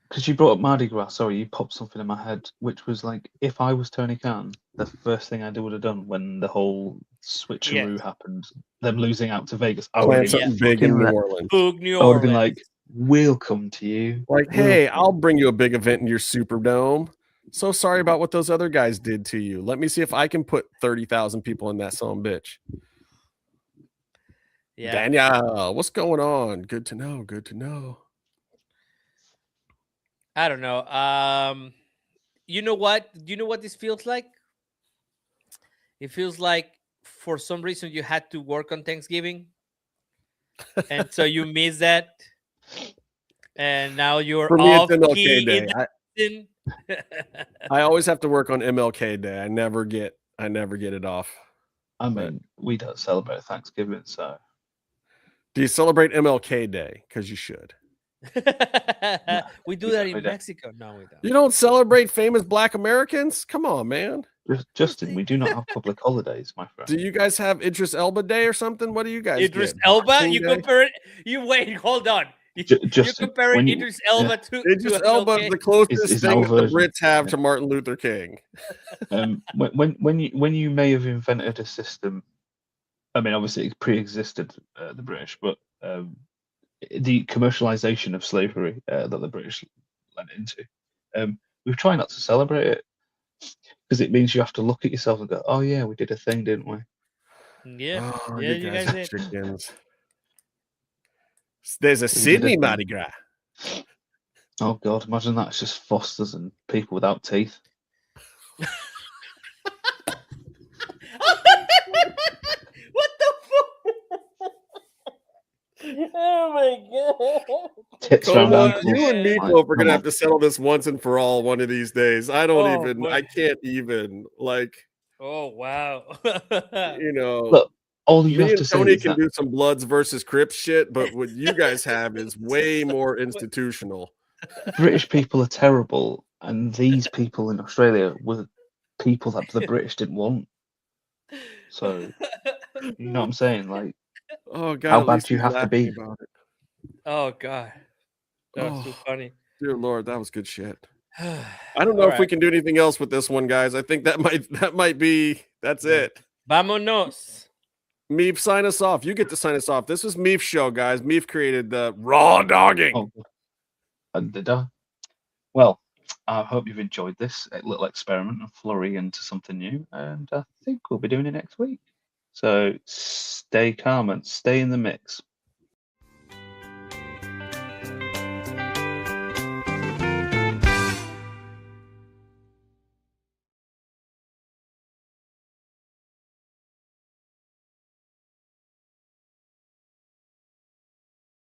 Speaker 8: because you brought up Mardi Gras. Sorry, you popped something in my head, which was like, if I was Tony Khan, the first thing I would have done when the whole switcheroo happened, them losing out to Vegas, I would have been
Speaker 7: big in New Orleans.
Speaker 8: I would have been like, we'll come to you.
Speaker 7: Like, hey, I'll bring you a big event in your Superdome. So sorry about what those other guys did to you. Let me see if I can put 30,000 people in that son of a bitch.
Speaker 9: Yeah.
Speaker 7: Daniel, what's going on? Good to know. Good to know.
Speaker 9: I don't know. You know what? You know what this feels like? It feels like for some reason you had to work on Thanksgiving, and so you missed that, and now you're
Speaker 7: For me,
Speaker 9: off
Speaker 7: it's MLK
Speaker 9: key
Speaker 7: Day.
Speaker 9: in
Speaker 7: I always have to work on MLK Day. I never get it off.
Speaker 8: I mean, we don't celebrate Thanksgiving, so.
Speaker 7: Do you celebrate MLK Day? Because you should.
Speaker 9: We do that in Mexico. No, we don't.
Speaker 7: You don't celebrate famous Black Americans? Come on, man.
Speaker 8: Justin, we do not have public holidays, my friend.
Speaker 7: Do you guys have Idris Elba Day or something? What do you guys
Speaker 9: Idris
Speaker 7: get?
Speaker 9: Elba?
Speaker 7: Boxing
Speaker 9: You
Speaker 7: Day?
Speaker 9: compare it? You wait, hold on.
Speaker 8: Justin,
Speaker 9: you're comparing
Speaker 8: when you-
Speaker 9: Idris Elba to
Speaker 7: Idris
Speaker 9: to
Speaker 7: Elba
Speaker 9: MLK?
Speaker 7: is the closest
Speaker 8: Is
Speaker 7: thing
Speaker 8: our
Speaker 7: that the
Speaker 8: version.
Speaker 7: Brits have
Speaker 8: Yeah.
Speaker 7: to Martin Luther King.
Speaker 8: When you may have invented a system, I mean, obviously it pre-existed the British, but the commercialization of slavery that the British went into, we've tried not to celebrate it because it means you have to look at yourself and go, "Oh yeah, we did a thing, didn't we?"
Speaker 9: Yeah,
Speaker 7: Oh,
Speaker 9: yeah, you guys
Speaker 7: are
Speaker 9: did.
Speaker 7: chickens. There's a
Speaker 8: did a
Speaker 7: Sydney
Speaker 8: thing.
Speaker 7: Mardi Gras.
Speaker 8: Oh God, imagine that! It's just Fosters and people without teeth.
Speaker 9: What the fuck? Oh my god!
Speaker 8: Tits
Speaker 7: Come
Speaker 8: round
Speaker 7: on,
Speaker 8: ankles.
Speaker 7: you and
Speaker 8: Like,
Speaker 7: Meefloaf are
Speaker 8: come
Speaker 7: gonna
Speaker 8: on.
Speaker 7: have to settle this once and for all one of these days. I don't
Speaker 9: Oh,
Speaker 7: even.
Speaker 9: boy.
Speaker 7: I can't even. Like,
Speaker 9: Oh wow!
Speaker 7: you know.
Speaker 8: Look, all you
Speaker 7: Me
Speaker 8: have
Speaker 7: and
Speaker 8: to say
Speaker 7: Tony
Speaker 8: is
Speaker 7: can
Speaker 8: that
Speaker 7: do some Bloods versus Crips shit, but what you guys have is way more institutional.
Speaker 8: British people are terrible, and these people in Australia were people that the British didn't want. So, you know what I'm saying? Like,
Speaker 7: Oh God,
Speaker 8: how
Speaker 7: at
Speaker 8: bad
Speaker 7: least
Speaker 8: do you
Speaker 7: he's
Speaker 8: have to
Speaker 7: laughing
Speaker 8: be?
Speaker 7: about it.
Speaker 9: Oh god, that was too
Speaker 7: Oh,
Speaker 9: funny.
Speaker 7: dear Lord, that was good shit. I don't know
Speaker 9: All
Speaker 7: if we
Speaker 9: right.
Speaker 7: can do anything else with this one, guys. I think that might be that's it.
Speaker 9: Vámonos.
Speaker 7: Meef, sign us off. You get to sign us off. This was Meef's show, guys. Meef created the raw dogging.
Speaker 8: Oh, and did I? Well, I hope you've enjoyed this little experiment and flurry into something new, and I think we'll be doing it next week. So stay calm and stay in the mix.